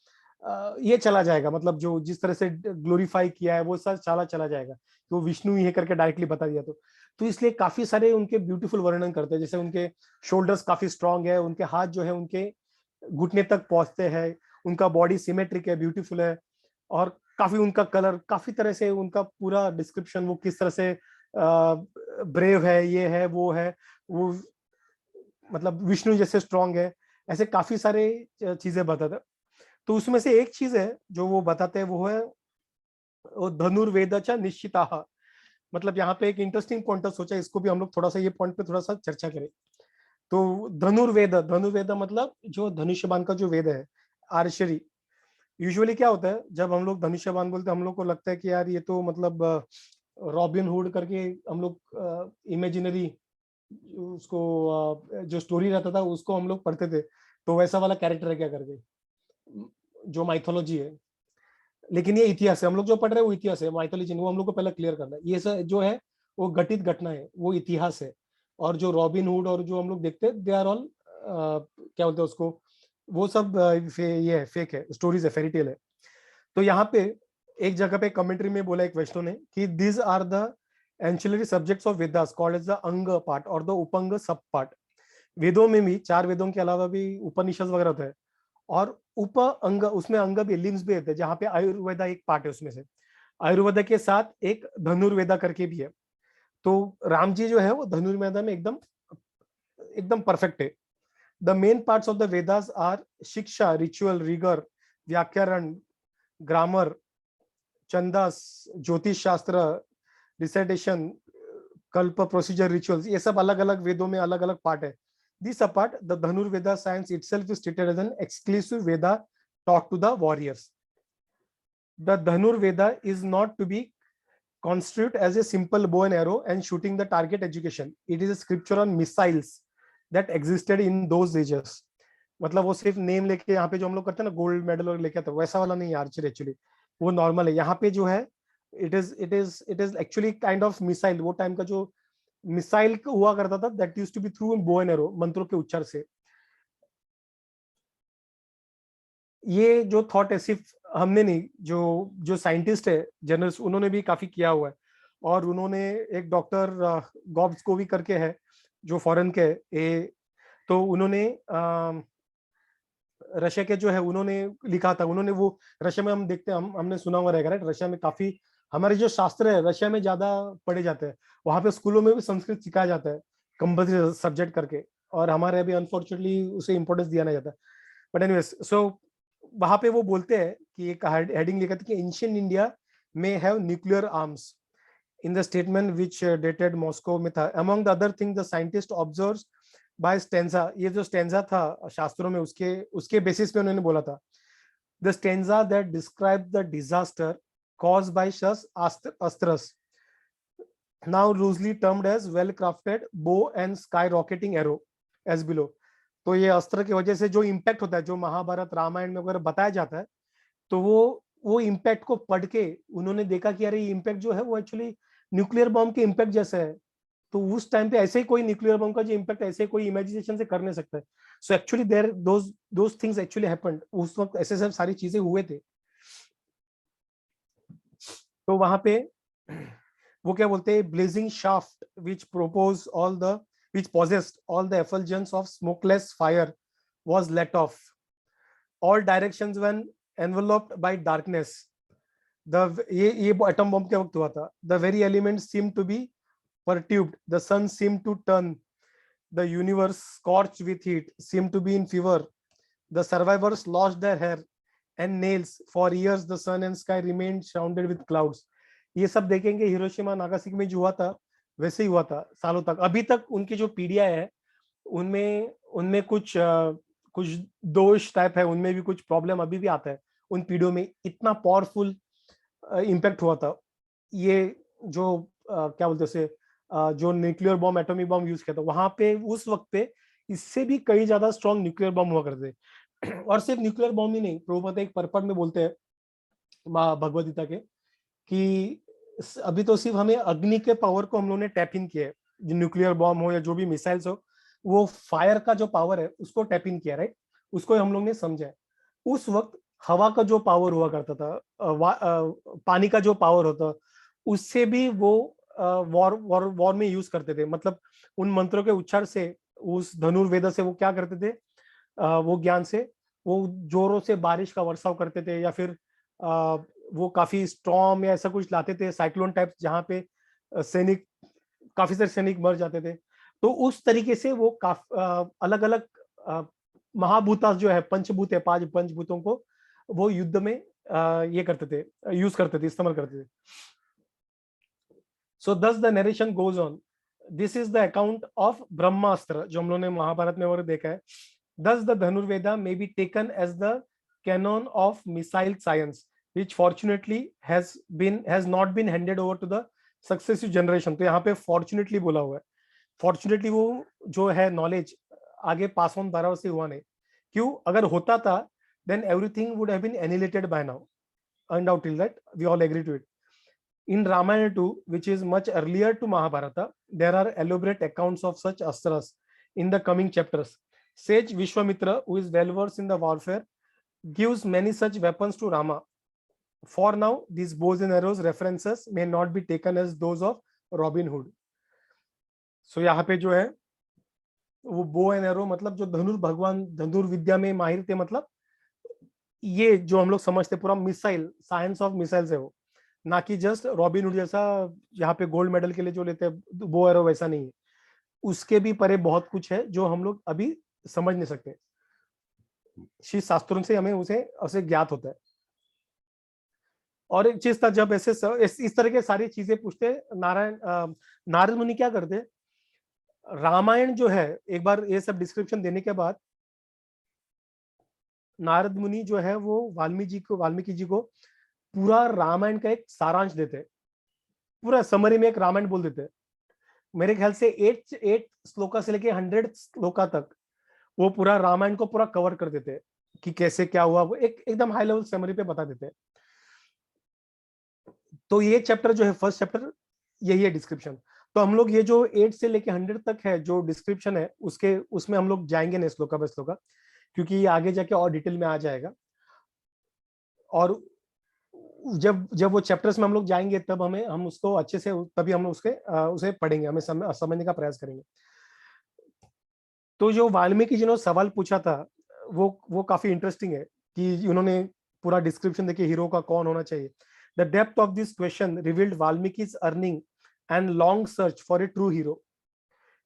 ये चला जाएगा, मतलब जो जिस तरह से ग्लोरीफाई किया है वो सब चला जाएगा, तो विष्णु ही है करके डायरेक्टली बता दिया। तो इसलिए काफी सारे उनके ब्यूटीफुल वर्णन करते हैं, जैसे उनके शोल्डर्स काफी स्ट्रांग है, उनके हाथ जो है उनके घुटने तक पहुंचते हैं, उनका बॉडी सिमेट्रिक है, ब्यूटीफुल है। और काफी उनका कलर, काफी तरह से उनका पूरा डिस्क्रिप्शन, वो किस तरह से ब्रेव है, ये है, वो मतलब विष्णु जैसे स्ट्रांग है, ऐसे काफी सारे चीजें बताते हैं। तो उसमें से एक चीज है जो वो बताते हैं, वो है धनुर्वेदचा निश्चिताः। मतलब यहाँ पे एक इंटरेस्टिंग पॉइंट सोचा, इसको भी हम लोग थोड़ा सा ये पॉइंट पे थोड़ा सा चर्चा करें। तो धनुर्वेद मतलब जो धनुष्यबाण का जो वेद है, आर्चरी। यूजुअली क्या होता है जब हम लोग धनुष्यबाण बोलते हैं, हम लोग को लगता है कि यार ये तो मतलब रॉबिन हुड करके हम लोग इमेजिनरी उसको जो स्टोरी रहता था उसको हम लोग पढ़ते थे, तो वैसा वाला कैरेक्टर है क्या करके, जो माइथोलॉजी है। लेकिन ये इतिहास है, हम लोग जो पढ़ रहे हैं वो इतिहास है, माइथोलॉजी नहीं। वो हम लोग को पहले क्लियर करना है, ये सब जो है वो घटित घटना है, वो इतिहास है। और जो रॉबिन हुड और जो हम लोग देखते हैं, दे आर ऑल क्या बोलते हैं उसको, वो सब ये है, फेक है, स्टोरीज है, फेरीटेल है। तो यहाँ पे एक जगह पे कमेंट्री में बोला एक वैष्णव ने कि these are the ancillary subjects of Vedas called as the anga part और द उपंग सब पार्ट। वेदों में भी 4 वेदों के अलावा भी उपनिषद वगैरह होता है, और उप अंग, उसमें अंग भी, लिम्स भी होते हैं, जहाँ पे आयुर्वेदा एक पार्ट है उसमें से। आयुर्वेदा के साथ एक धनुर्वेदा करके भी है। तो राम जी जो है वो धनुर्वेदा में एकदम एकदम परफेक्ट है। The main parts of the Vedas are shiksha, ritual, rigour, vyakarana, grammar, chandas, jyotisha shastra, recitation, कल्प, प्रोसीजर, रिचुअल्स, ये सब अलग अलग वेदों में अलग अलग पार्ट है। This apart, the Dhanurveda science itself is treated as an exclusive Veda taught to the warriors. The Dhanurveda is not to be construed as a simple bow and arrow and shooting the target education. It is a scripture on missiles that existed in those ages. मतलब वो सिर्फ name लेके यहाँ पे जो हम लोग करते हैं ना, गोल्ड मेडल और लेके आते हैं, वैसा वाला नहीं आर्चरी। एक्चुअली वो नॉर्मल है। यहाँ पे जो है it is actually kind of missile. वो टाइम का जो मिसाइल हुआ करता था, that used to be through in bow and arrow, मंत्रों के उच्चार से। ये जो थॉट है सिर्फ हमने नहीं, जो साइंटिस्ट है जनरल्स, उन्होंने भी काफी किया हुआ है। और उन्होंने एक डॉक्टर गॉब्स को भी करके है जो फॉरेन के तो उन्होंने रशिया के जो है उन्होंने लिखा था। उन्होंने वो रशिया में हम देखते हैं, हमने सुना हुआ रहेगा राइट, रशिया में काफी हमारे जो शास्त्र है रशिया में ज्यादा पढ़े जाते हैं। वहां पे स्कूलों में भी संस्कृत सिखाया जाता है कंपल्सरी सब्जेक्ट करके, और हमारे अभी अनफॉर्चुनेटली उसे इंपॉर्टेंस दिया नहीं जाता। बट एनीवेज, सो वहां पे वो बोलते हैं कि एक हेडिंग लिखा था कि एंशिएंट इंडिया में have nuclear arms in the statement which dated Moscow में था। Among the other thing, the scientist observes by stanza, ये जो stanza था शास्त्रों में, उसके बेसिस पे उन्होंने बोला था, the stanza that described the disaster caused by such astras, now loosely termed as well crafted bow and skyrocketing arrow as below। तो ये अस्त्र की वजह से जो इम्पैक्ट होता है, जो महाभारत रामायण में अगर बताया जाता है, तो वो इम्पैक्ट को पढ़ के उन्होंने देखा कि यार ये इम्पैक्ट जो है वो एक्चुअली न्यूक्लियर बॉम्ब के इम्पैक्ट जैसा है। तो उस टाइम पे ऐसे ही कोई न्यूक्लियर बॉम्ब का जो इम्पैक्ट ऐसे कोई इमेजिनेशन से कर नहीं सकता है। So actually there those things actually happened, उस वक्त ऐसे सब सारी चीजें हुए थे। तो वहां पे वो क्या बोलते हैं, blazing shaft which possessed all the effulgence of smokeless fire was let off. All directions when enveloped by darkness. ये एटम बॉम्ब के वक्त हुआ था. The very elements seemed to be perturbed. The sun seemed to turn. The universe, scorched with heat, seemed to be in fever. The survivors lost their hair and nails. For years, the sun and sky remained shrouded with clouds. ये सब देखेंगे Hiroshima Nagasaki में जो हुआ था वैसे ही हुआ था सालों तक. अभी तक उनकी जो पीढ़ियां है उनमें कुछ दोष टाइप है, उनमें भी कुछ प्रॉब्लम अभी भी आता है. उन पीढ़ियों में इतना पावरफुल इम्पैक्ट हुआ था. ये जो क्या बोलते हैं उसे, जो nuclear bomb, atomic bomb use किया था वहां पे उस वक्त पे इससे भी कई ज्यादा स्ट्रॉन्ग न्यूक्लियर बॉम्ब हुआ करते. और सिर्फ न्यूक्लियर बॉम्ब ही नहीं, प्रभुपाद एक पर्पट में बोलते हैं भगवद गीता के कि अभी तो सिर्फ हमें अग्नि के पावर को हम लोगों ने टैप इन किया है. जो न्यूक्लियर बॉम्ब हो या जो भी मिसाइल्स हो, वो फायर का जो पावर है उसको टैप इन किया, राइट. उसको हम लोग ने समझा है. उस वक्त हवा का जो पावर हुआ करता था, पानी का जो पावर होता, उससे भी वो वॉर में यूज करते थे. मतलब उन मंत्रों के उच्चार से, उस धनुर्वेद से वो क्या करते थे, वो ज्ञान से वो जोरों से बारिश का वर्षाव करते थे, या फिर वो काफी स्टॉर्म या ऐसा कुछ लाते थे, साइक्लोन टाइप, जहाँ पे सैनिक, काफी सारे सैनिक मर जाते थे. तो उस तरीके से वो अलग अलग महाभूता जो है, पंचभूत है, 5 पंचभूतों को वो युद्ध में ये करते थे, यूज करते थे, इस्तेमाल करते थे. सो thus the narration goes on. This is the account of ब्रह्मास्त्र जो हम लोगों ने महाभारत में और देखा है. Thus the धनुर्वेदा may be taken as the canon of missile science, which fortunately has not been handed over to the successive generation. तो यहाँ पे fortunately बोला हुआ है. Fortunately वो जो है knowledge आगे पास ऑन बारह से हुआ नहीं. क्यों? अगर होता था then everything would have been annihilated by now, undoubtedly, right? We all agree to it. In Ramayana too, which is much earlier to Mahabharata, there are elaborate accounts of such astras in the coming chapters. Sage Vishwamitra, who is well versed in the warfare, gives many such weapons to Rama. For now, these bows and arrows references may not be taken as those of Robin Hood. So यहाँ पे जो है वो बो and arrow, मतलब जो भगवान धनुर्विद्या में माहिर थे, मतलब ये जो हम लोग समझते पूरा मिसाइल, साइंस ऑफ मिसाइल्स है वो, ना कि जस्ट रॉबिन हुड जैसा यहाँ पे गोल्ड मेडल के लिए जो लेते हैं बो एरो, वैसा नहीं है. उसके भी परे बहुत कुछ है जो हम लोग अभी समझ नहीं सकते. श्री शास्त्रों से हमें उसे ज्ञात होता है. और एक चीज था, जब ऐसे इस तरह के सारी चीजें पूछते नारद मुनि क्या करते, रामायण जो है, एक बार ये सब डिस्क्रिप्शन देने के बाद नारद मुनि जो है वो वाल्मीकि जी को पूरा रामायण का एक सारांश देते, पूरा समरी में एक रामायण बोल देते. मेरे ख्याल से 8 श्लोका से लेके 100 श्लोका तक वो पूरा रामायण को पूरा कवर कर देते कि कैसे क्या हुआ, वो एकदम हाई लेवल समरी पे बता देते. तो ये चैप्टर जो है, फर्स्ट चैप्टर यही है डिस्क्रिप्शन. तो हम लोग ये जो 8 से लेके 100 तक है जो डिस्क्रिप्शन है, उसमें हम लोग जाएंगे नहीं श्लोका बाय श्लोका, क्योंकि ये आगे जाके और डिटेल में आ जाएगा. और जब वो चैप्टर्स में हम लोग जाएंगे तब हम उसको अच्छे से, तभी हम उसे पढ़ेंगे, हमें समझने का प्रयास करेंगे. तो जो वाल्मीकि जी ने सवाल पूछा था वो काफी इंटरेस्टिंग है कि उन्होंने पूरा डिस्क्रिप्शन देखिए हीरो का कौन होना चाहिए. The depth of this question revealed Valmiki's yearning and long search for a true hero.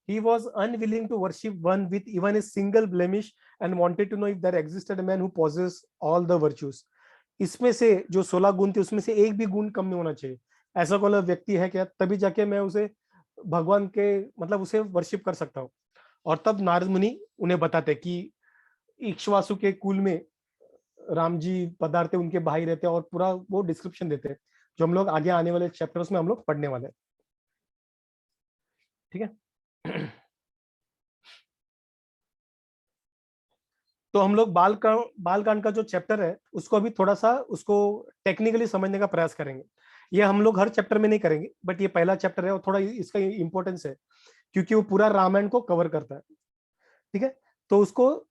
He was unwilling to worship one with even a single blemish and wanted to know if there existed a man who possessed all the virtues. इसमें से जो 16 गुण थे उसमें से एक भी गुण कम नहीं होना चाहिए. ऐसा कोई व्यक्ति है क्या, तभी जाके मैं उसे भगवान के, मतलब उसे वर्शिप कर सकता हूँ. और तब नारद मुनि उन्हें बताते कि इक्ष्वासु के कुल में राम जी पधारते, उनके भाई रहते, और पूरा वो डिस्क्रिप्शन देते जो हम लोग आगे आने वाले चैप्टर्स में हम लोग पढ़ने वाले हैं. ठीक है. तो हम लोग बालकांड का जो चैप्टर है उसको अभी थोड़ा सा उसको टेक्निकली समझने का प्रयास करेंगे. ये हम लोग हर चैप्टर में नहीं करेंगे, बट ये पहला चैप्टर है और थोड़ा इसका इंपॉर्टेंस है क्योंकि वो पूरा रामायण को कवर करता है. ठीक है. तो उसको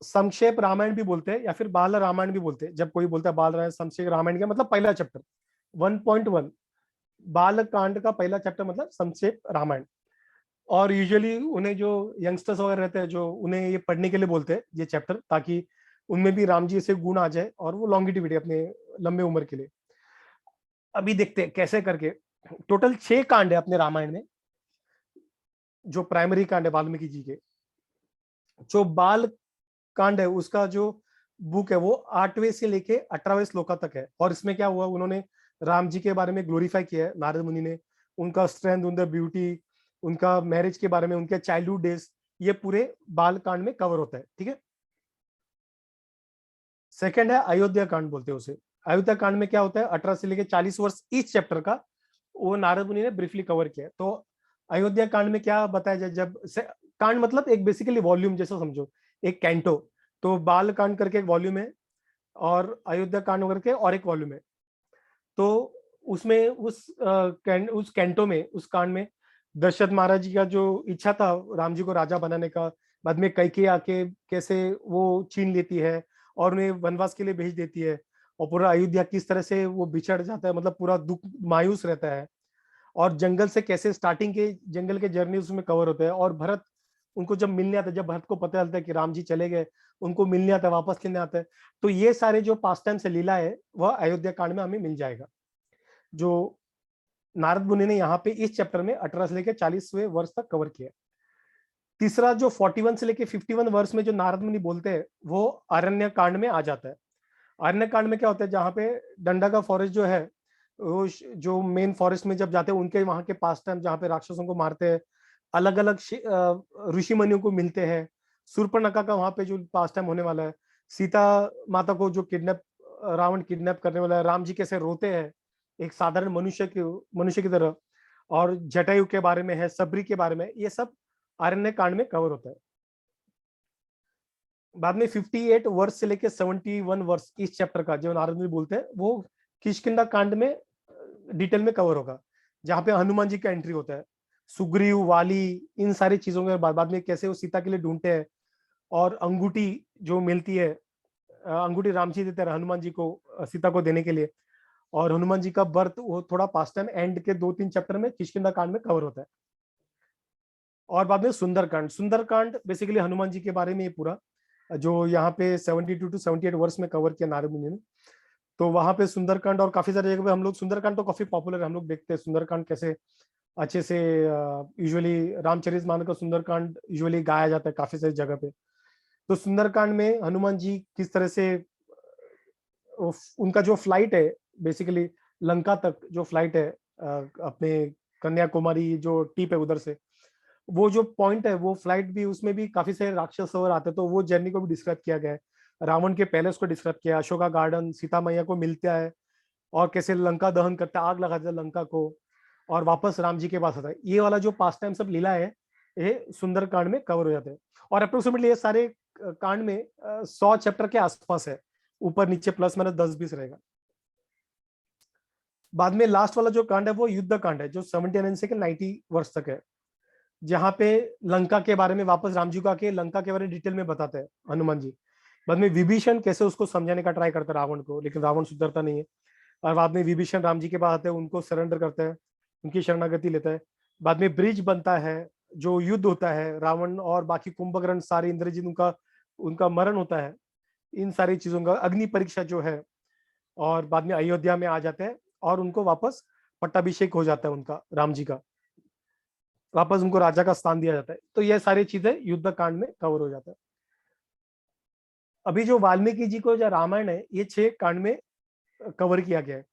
संक्षेप रामायण भी बोलते हैं या फिर बाल रामायण भी बोलते हैं. जब कोई बोलता है बाल रामायण, संक्षेप रामायण का मतलब पहला चैप्टर 1.1 बाल कांड का पहला चैप्टर मतलब संक्षेप रामायण। और यूजुअली उन्हें जो यंगस्टर्स वगैरह रहते हैं जो उन्हें ये पढ़ने के लिए बोलते हैं ये चैप्टर, ताकि उनमें भी राम जी से गुण आ जाए और वो लॉन्गिटिविटी अपने लंबे उम्र के लिए। अभी देखते हैं कैसे करके। टोटल 6 कांड है अपने रामायण में, जो प्राइमरी कांड है वाल्मीकि जी के। जो बाल कांड है उसका जो बुक है वो 8वें से लेके 18वें श्लोका तक है। और इसमें क्या हुआ, उन्होंने राम जी के बारे में ग्लोरीफाई किया है नारद मुनि ने, उनका स्ट्रेंथ, उनका ब्यूटी, उनका मैरिज के बारे में, उनके चाइल्डहुड डेज, ये पूरे बाल कांड में कवर होता है। ठीक है। सेकंड है अयोध्या कांड बोलते हैं उसे। अयोध्या कांड में क्या होता है, 18 से लेके 40 वर्ष इस चैप्टर का वो नारद मुनि ने ब्रीफली कवर किया। तो अयोध्या कांड में क्या बताया जाए, जब कांड मतलब एक बेसिकली वॉल्यूम जैसा समझो, एक कैंटो। तो बाल कांड करके एक वॉल्यूम है और अयोध्या कांड करके और एक वॉल्यूम है। तो उसमें उस कैंटो में, उस कांड में दशरथ महाराज जी का जो इच्छा था राम जी को राजा बनाने का, बाद में कैकेयी आके कैसे वो छीन लेती है और उन्हें वनवास के लिए भेज देती है, और पूरा अयोध्या किस तरह से वो बिछड़ जाता है, मतलब पूरा दुख मायूस रहता है। और जंगल से कैसे स्टार्टिंग के जंगल के जर्नी उसमें कवर होते हैं। और भरत उनको जब मिलने आता है, जब भरत को पता चलता है कि राम जी चले गए, उनको मिलने आता है, वापस लेने आता है। तो ये सारे जो पास्ट टाइम से लीला है वह अयोध्या कांड में हमें मिल जाएगा, जो नारद मुनि ने यहाँ पे इस चैप्टर में 18 से लेकर 40वें वर्ष तक कवर किया। तीसरा जो 41 से लेकर 51 वर्ष में जो नारद मुनि बोलते हैं वो अरण्य कांड में आ जाता है। अरण्य कांड में क्या होता है, जहाँ पे डंडा का फॉरेस्ट जो है, वो जो मेन फॉरेस्ट में जब जाते हैं उनके वहां के पास टाइम जहाँ पे राक्षसों को मारते हैं, अलग अलग ऋषि मुनियों को मिलते हैं। सूर्पनखा का वहां पे जो पास टाइम होने वाला है, सीता माता को जो रावण किडनैप करने वाला है, राम जी कैसे रोते हैं एक साधारण मनुष्य की तरह, और जटायु के बारे में है, सबरी के बारे में, ये सब अरण्य कांड में कवर होता है। बाद में 58 वर्ष से लेके 71 वर्ष इस चैप्टर का जो नारद मुनि बोलते हैं वो किष्किंधा कांड में डिटेल में कवर होगा, जहाँ पे हनुमान जी का एंट्री होता है, सुग्रीव, वाली, इन सारी चीजों के बाद में कैसे वो सीता के लिए ढूंढते हैं, और अंगूठी जो मिलती है, अंगूठी राम जी देते हैं हनुमान जी को सीता को देने के लिए। और हनुमान जी का बर्थ वो थोड़ा पास्ट टाइम एंड के 2-3 चैप्टर में किष्किंधा कांड में कवर होता है। और बाद में सुंदरकांड बेसिकली हनुमान जी के बारे में ये पूरा, जो यहाँ पे 72 to 78 वर्ष में कवर किया नारद मुनि ने। तो वहां पे सुंदरकांड और काफी सारी जगह पे हम लोग, सुंदरकांड तो काफी पॉपुलर है, हम लोग देखते हैं सुंदरकांड कैसे अच्छे से, यूजुअली रामचरितमानस का सुंदरकांड यूजुअली गाया जाता है काफी सारी जगह पे। तो सुंदरकांड में हनुमान जी किस तरह से उनका जो फ्लाइट है बेसिकली लंका तक जो फ्लाइट है, अपने कन्याकुमारी जो टीप है उधर से, वो जो पॉइंट है वो फ्लाइट भी, उसमें भी काफी सारे राक्षस और आते हैं, तो वो जर्नी को भी डिस्क्राइब किया गया है। रावण के पैलेस को डिस्क्राइब किया, अशोका गार्डन, सीता मैया को मिलता है और कैसे लंका दहन करता है, आग लगाता है लंका को, और वापस राम जी के पास आता है। ये वाला जो पास्ट टाइम सब लीला है ये सुंदर कांड में कवर हो जाते हैं। और अप्रोक्सीमेटली ये सारे कांड में 100 चैप्टर के आसपास है, ऊपर नीचे प्लस माइनस 10-20 रहेगा। बाद में लास्ट वाला जो कांड है वो युद्ध कांड है, जो 79 से 90 वर्ष तक है, जहाँ पे लंका के बारे में वापस राम जी को आके लंका के बारे में डिटेल में बताते हैं हनुमान जी। बाद में विभीषण कैसे उसको समझाने का ट्राई करता है रावण को, लेकिन रावण सुधरता नहीं है। और बाद में विभीषण राम जी के पास आते हैं, उनको सरेंडर करता है, उनकी शरणागति लेता है। बाद में ब्रिज बनता है, जो युद्ध होता है रावण और बाकी कुंभकर्ण सारे, इंद्रजीत, उनका उनका मरण होता है, इन सारी चीजों का अग्नि परीक्षा जो है। और बाद में अयोध्या में आ जाते हैं और उनको वापस पट्टाभिषेक हो जाता है उनका, राम जी का, वापस उनको राजा का स्थान दिया जाता है। तो ये सारी चीजें युद्ध कांड में कवर हो जाता है। अभी जो वाल्मीकि जी को जो रामायण है ये 6 कांड में कवर किया गया है।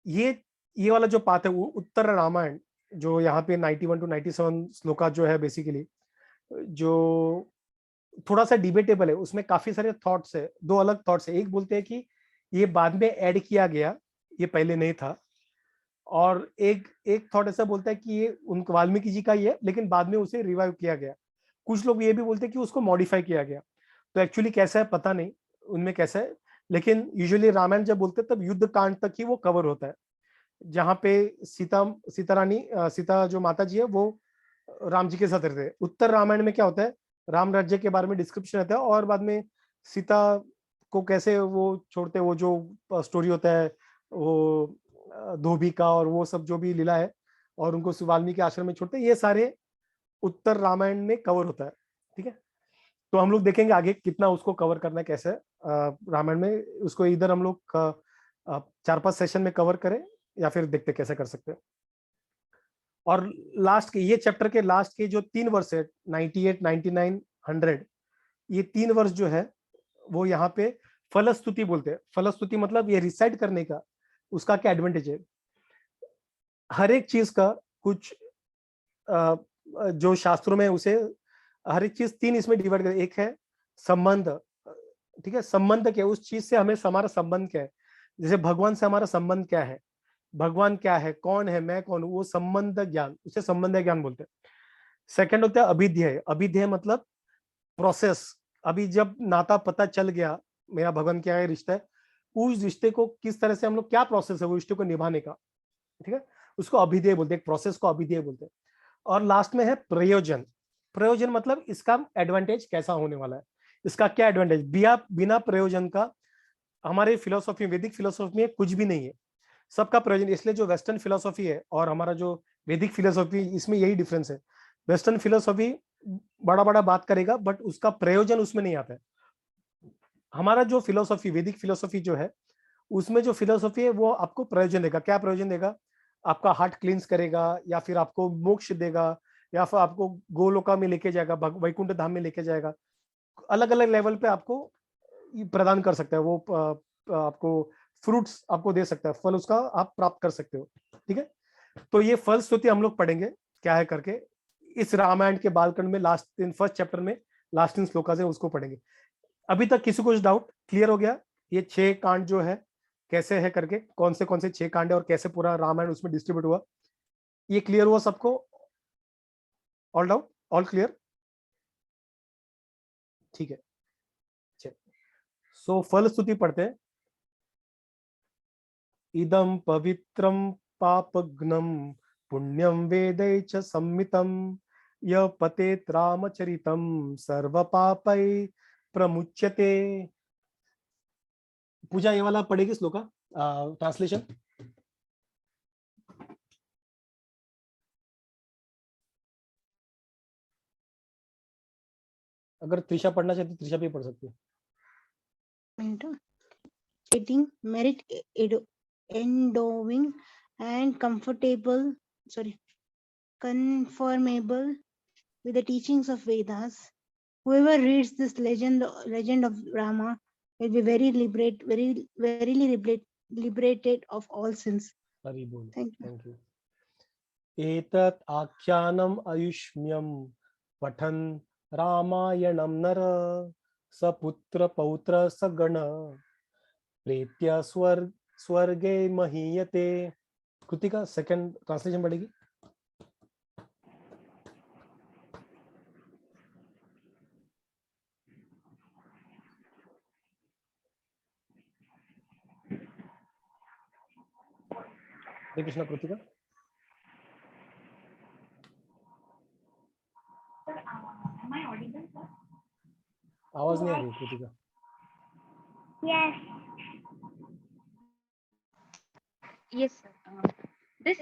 ये वाला जो पार्ट है वो उत्तर रामायण, जो यहाँ पे 91 to 97 श्लोका जो है बेसिकली, जो थोड़ा सा डिबेटेबल है, उसमें काफी सारे थॉट्स है, 2 अलग थॉट्स है। एक बोलते हैं कि ये बाद में ऐड किया गया, ये पहले नहीं था। और एक थॉट ऐसा बोलता है कि ये उन वाल्मीकि जी का ही है, लेकिन बाद में उसे रिवाइव किया गया। कुछ लोग ये भी बोलते हैं कि उसको मॉडिफाई किया गया। तो एक्चुअली कैसा है पता नहीं उनमें कैसा है, लेकिन यूजुअली रामायण जब बोलते हैं तब युद्ध कांड तक ही वो कवर होता है, जहाँ पे सीता जो माता जी है वो राम जी के साथ रहते हैं। उत्तर रामायण में क्या होता है, राम राज्य के बारे में डिस्क्रिप्शन रहता है, और बाद में सीता को कैसे वो छोड़ते, वो जो स्टोरी होता है वो धोबी का और वो सब जो भी लीला है, और उनको वाल्मीकि आश्रम में छोड़ते, ये सारे उत्तर रामायण में कवर होता है। ठीक है, तो हम लोग देखेंगे आगे कितना उसको कवर करना है, कैसे रामायण में उसको इधर हम लोग 4-5 सेशन में कवर करें, या फिर देखते कैसे कर सकते हैं। और लास्ट के ये चैप्टर के लास्ट के जो 3 वर्ष है 98, 99, 100, ये 3 वर्ष जो है वो यहाँ पे फलस्तुति बोलते हैं। फलस्तुति मतलब ये रिसाइट करने का उसका क्या एडवांटेज है। हर एक चीज का कुछ जो शास्त्रों में उसे हर एक चीज 3 इसमें डिवाइड कर, एक है संबंध। ठीक है, संबंध क्या है, उस चीज से हमें हमारा संबंध क्या है। जैसे भगवान से हमारा संबंध क्या है, भगवान क्या है, कौन है, मैं कौन हूं, वो संबंध ज्ञान, उसे संबंध ज्ञान बोलते हैं। सेकंड होता है अभिध्यय। अभिध्यय मतलब प्रोसेस। अभी जब नाता पता चल गया मेरा भगवान क्या है रिश्ता है, उस रिश्ते को किस तरह से हम लोग, क्या प्रोसेस है वो रिश्ते को निभाने का, ठीक है, उसको अभिध्यय बोलते हैं, एक प्रोसेस को अभिध्यय बोलते हैं। और लास्ट में है प्रयोजन। प्रयोजन मतलब इसका एडवांटेज कैसा होने वाला है, इसका क्या एडवांटेज। बिना प्रयोजन का हमारे फिलोसॉफी, वैदिक फिलोसॉफी में कुछ भी नहीं है, सबका प्रयोजन। इसलिए जो वेस्टर्न फिलोसॉफी है और हमारा जो वैदिक फिलोसॉफी, इसमें यही डिफरेंस है। वेस्टर्न फिलोसॉफी बड़ा बड़ा बात करेगा बट उसका प्रयोजन उसमें नहीं आता है। हमारा जो फिलोसॉफी, वैदिक फिलोसॉफी जो है, उसमें जो फिलोसॉफी है वो आपको प्रयोजन देगा। क्या प्रयोजन देगा, आपका हार्ट क्लींस करेगा, या फिर आपको मोक्ष देगा, या फिर आपको गोलोका में लेके जाएगा, वैकुंठ धाम में लेके जाएगा। अलग अलग लेवल पे आपको प्रदान कर सकता है वो, आपको फ्रूट्स आपको दे सकता है, फल उसका आप प्राप्त कर सकते हो। ठीक है, तो ये फल स्तुति हम लोग पढ़ेंगे क्या है करके इस रामायण के बालखंड में, लास्ट इन फर्स्ट चैप्टर में लास्ट इन श्लोका से उसको पढ़ेंगे। अभी तक किसी को कुछ डाउट क्लियर हो गया, ये 6 कांड जो है कैसे है करके, कौन से 6 कांड है और कैसे पूरा रामायण उसमें डिस्ट्रीब्यूट हुआ, ये क्लियर हुआ सबको? All doubt, all clear? ठीक है, सो फल स्तुति पढ़ते हैं। इदं पवित्रं पापघ्नं पुण्यं वेदै च संमितं य पतेत् रामचरितं सर्वपापै प्रमुच्यते। पूजा ये वाला पढ़ेगी श्लोका ट्रांसलेशन। अगर त्रिशा पढ़ना चाहती त्रिशा भी पढ़ सकती है। merit endowing and conformable with the teachings of Vedas. Whoever reads this legend of Rama will be verily liberated of all sins. Hari बोल। Thank you. Thank you. एतत् आख्यानम् आयुष्म्यं पठन् रामायणं नर स पुत्र पौत्र स गण प्रेत्य स्वर्गे महीयते। कृतिका सेकंड ट्रांसलेशन पढ़ेगी। हरे कृष्णा कृतिका। आवाज नहीं आ रही Kritika. Yes. Yes, sir. This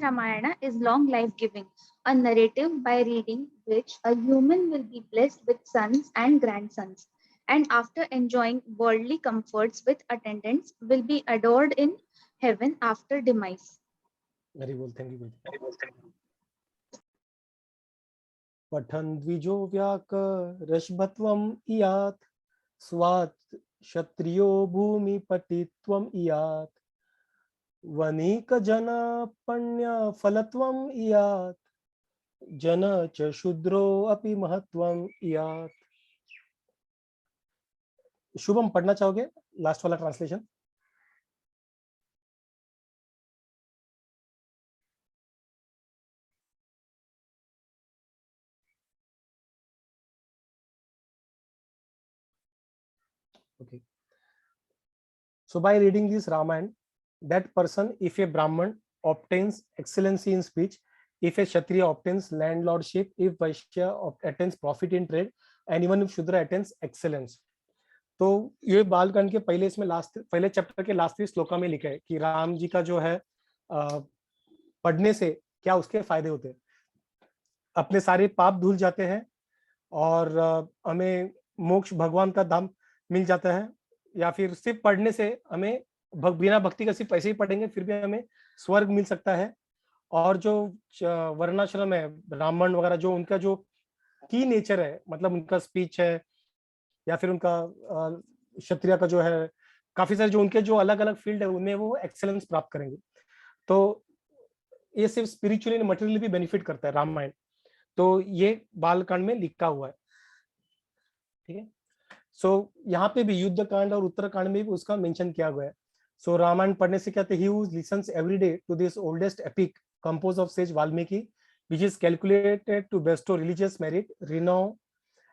Ramayana is long life-giving, a narrative by reading which a human will be blessed with sons and grandsons, and after enjoying worldly comforts with attendants, will be adored in heaven after demise. Hari बोल। Thank you. पठन् द्विजो व्याकरश्भत्वम् इयात् स्वात् क्षत्रियो भूमिपतित्वम् इयात् वणिकजनपण्यफलत्वम् इयात् जन च शूद्रो अपि महत्वम् इयात्। शुभम पढ़ना चाहोगे last वाला translation? Okay. So by reading this Ramayana, that person, if a Brahman obtains excellency in speech, if a Kshatriya obtains landlordship, if Vaishya attains profit in trade, and even if Shudra attains excellence. तो ये बालकांड के पहले इसमें पहले chapter के last shloka में लिखा है कि राम जी का जो है पढ़ने से क्या उसके फायदे होते हैं। अपने सारे पाप धुल जाते हैं और हमें मोक्ष भगवान का धाम मिल जाता है, या फिर सिर्फ पढ़ने से हमें बिना भक्ति का सिर्फ ऐसे ही पढ़ेंगे फिर भी हमें स्वर्ग मिल सकता है। और जो वर्णाश्रम है, ब्राह्मण वगैरह, जो उनका जो की नेचर है, मतलब उनका स्पीच है या फिर उनका क्षत्रिय का जो है, काफी सारे जो उनके जो अलग अलग फील्ड है उनमें वो एक्सेलेंस प्राप्त करेंगे। तो ये सिर्फ स्पिरिचुअली मटेरियली भी बेनिफिट करता है रामायण। तो ये बालकांड में लिखा हुआ है, ठीक है। सो यहाँ पे भी युद्ध कांड और उत्तरकांड में भी उसका मेंशन किया गया है। सो रामायण पढ़ने से क्या, he who listens every day to this oldest epic composed of sage Valmiki, which is calculated to bestow religious merit, renown,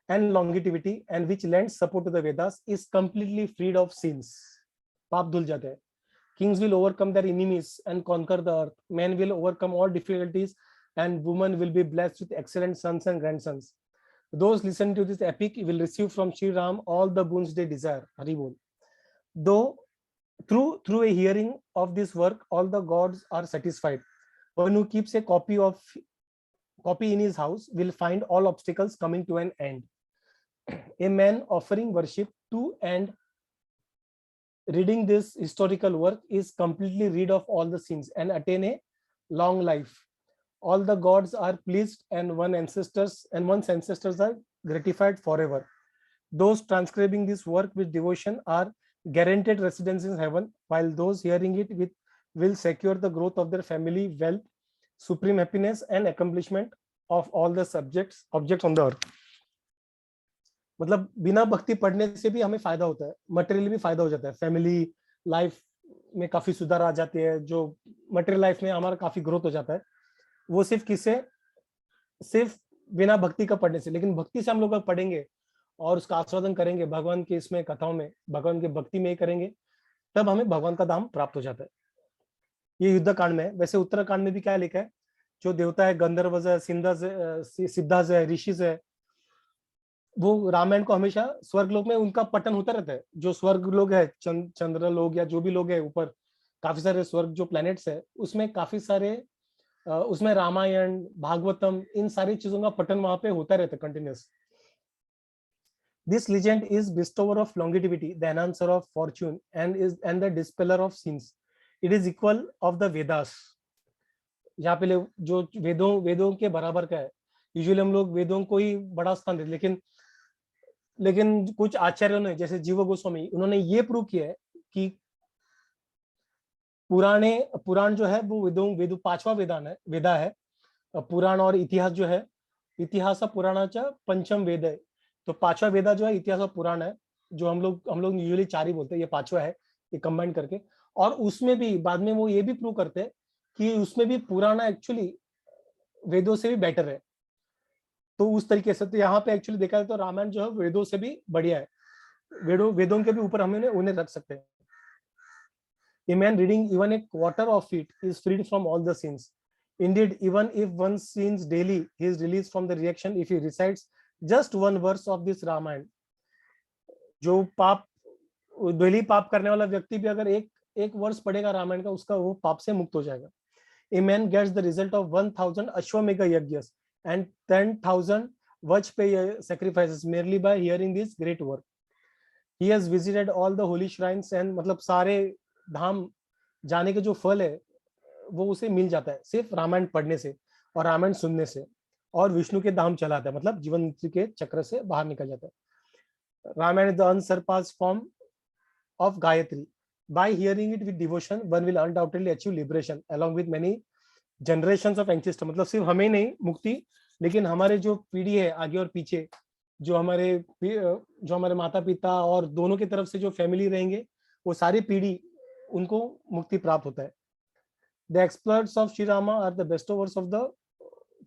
and longevity, and which lends support to the Vedas, is completely freed of sins. पाप धुल जाते हैं. Kings will overcome their enemies and conquer the earth. Men will overcome all difficulties, and women will be blessed with excellent sons and grandsons. Those listening to this epic will receive from Sri Ram all the boons they desire. Hari Bol. Though through a hearing of this work, all the gods are satisfied. One who keeps a copy in his house will find all obstacles coming to an end. A man offering worship to and reading this historical work is completely rid of all the sins and attain a long life. All the gods are pleased and one's ancestors are gratified forever. Those transcribing this work with devotion are guaranteed residence in heaven, while those hearing it will secure the growth of their family, wealth, supreme happiness, and accomplishment of all the objects on the earth. मतलब बिना भक्ति पढ़ने से भी हमें फायदा होता है, मटेरियली भी फायदा हो जाता है, फैमिली लाइफ में काफी सुधार आ जाती है, जो मटेरियल लाइफ में हमारा काफी ग्रोथ हो जाता है, वो सिर्फ बिना भक्ति का पढ़ने से। लेकिन भक्ति से हम लोग पढ़ेंगे और उसका आस्वादन करेंगे, भगवान के इसमें कथाओं में, भगवान के भक्ति में करेंगे, तब हमें भगवान का धाम प्राप्त हो जाता है। ये युद्ध कांड में है। वैसे उत्तराखंड में भी क्या लिखा है, जो देवता है, गंधर्व है, सिद्धाज है, ऋषि है, वो रामायण को हमेशा स्वर्ग लोक में उनका पठन होता रहता है। जो स्वर्ग लोग है, चंद्र लोग या जो भी लोग है ऊपर, काफी सारे स्वर्ग जो प्लैनेट्स है, उसमें काफी सारे उसमें रामायण, भागवतम, इन सारी चीजों का पठन वहां पे होता रहता है continuous. This legend is bestower of longevity, the enhancer of fortune, and the dispeller of sins. It is equal of the Vedas. यहाँ पे जो वेदों के बराबर का है। यूजुअली हम लोग वेदों को ही बड़ा स्थान देते, लेकिन कुछ आचार्यों ने, जैसे जीव गोस्वामी, उन्होंने ये प्रूव किया है कि पुराण जो है वो पांचवा वेदा है। पुराण और इतिहास जो है, इतिहास पुराणाचा पंचम वेद है। तो पांचवा वेदा जो है इतिहास और पुराण है, जो हम लोग यूजुअली 4 ही बोलते हैं, ये पांचवा है, ये कंबाइन करके। और उसमें भी बाद में वो ये भी प्रूव करते हैं कि उसमें भी पुराण एक्चुअली वेदों से भी बेटर है। तो उस तरीके से तो यहाँ पे एक्चुअली देखा जाए तो रामायण जो है वेदों से भी बढ़िया है। वेदों के भी ऊपर हमें उन्हें रख सकते हैं। A man reading even a quarter of it is freed from all the sins. Indeed, even if one sins daily, he is released from the reaction if he recites just one verse of this Ramayana. जो daily पाप करने वाला व्यक्ति भी अगर एक वर्ष पढ़ेगा रामायण का, उसका वो पाप से मुक्त हो जाएगा। A man gets the result of 1000 Ashwamedha Yagyas and 10,000 Vajpayee sacrifices merely by hearing this great work. He has visited all the holy shrines and मतलब सारे धाम जाने के जो फल है वो उसे मिल जाता है सिर्फ रामायण पढ़ने से और रामायण सुनने से, और विष्णु के धाम चला जाता है, मतलब जीवन मुक्ति के चक्र से बाहर निकल जाता है। Ramayana is the unsurpassed form of Gayatri. By hearing it with devotion, one will undoubtedly achieve liberation along with many generations of ancestors. मतलब सिर्फ हमें नहीं मुक्ति, लेकिन हमारे जो पीढ़ी है आगे और पीछे, जो हमारे माता पिता और दोनों की तरफ से जो फैमिली रहेंगे, वो सारी पीढ़ी उनको मुक्ति प्राप्त होता है. The exploits of Sri Rama are the bestowers of the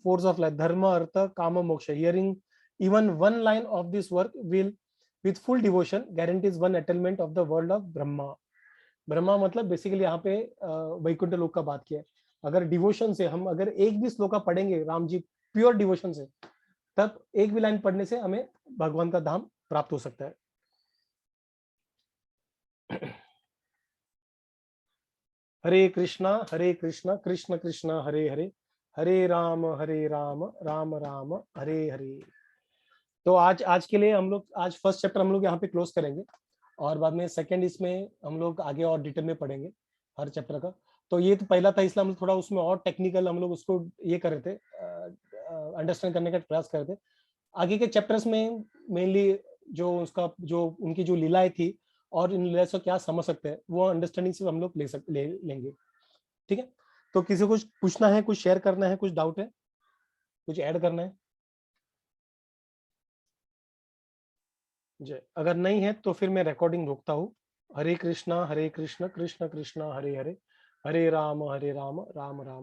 force of life, dharma, artha, kama, moksha. Hearing even one line of this work will, with full devotion, guarantees one attainment of the world of Brahma. Brahma मतलब basically यहाँ पे वैकुंठ लोक का बात किया है. अगर devotion से हम अगर एक भी श्लोका पढ़ेंगे राम जी प्योर डिवोशन से, तब एक भी लाइन पढ़ने से हमें भगवान का धाम प्राप्त हो सकता है. हरे कृष्णा कृष्ण कृष्ण हरे हरे, हरे राम राम राम हरे हरे। तो आज के लिए हम लोग आज फर्स्ट चैप्टर हम लोग यहाँ पे क्लोज करेंगे, और बाद में सेकंड इसमें हम लोग आगे और डिटेल में पढ़ेंगे हर चैप्टर का। तो ये तो पहला था, इसलिए हम लोग थोड़ा उसमें और टेक्निकल हम लोग उसको ये कर रहे थे, अंडरस्टैंड करने का प्रयास कर रहे थे। आगे के चैप्टर्स में मेनली जो उसका जो उनकी जो लीलाएं थी और इन लीला से क्या समझ सकते हैं, वो अंडरस्टैंडिंग से हम लोग लेंगे। ठीक है, तो किसी को कुछ पूछना है, कुछ शेयर करना है, कुछ डाउट है, कुछ ऐड करना है? जय, अगर नहीं है तो फिर मैं रिकॉर्डिंग रोकता हूँ। हरे कृष्णा कृष्ण कृष्ण हरे हरे, हरे राम राम राम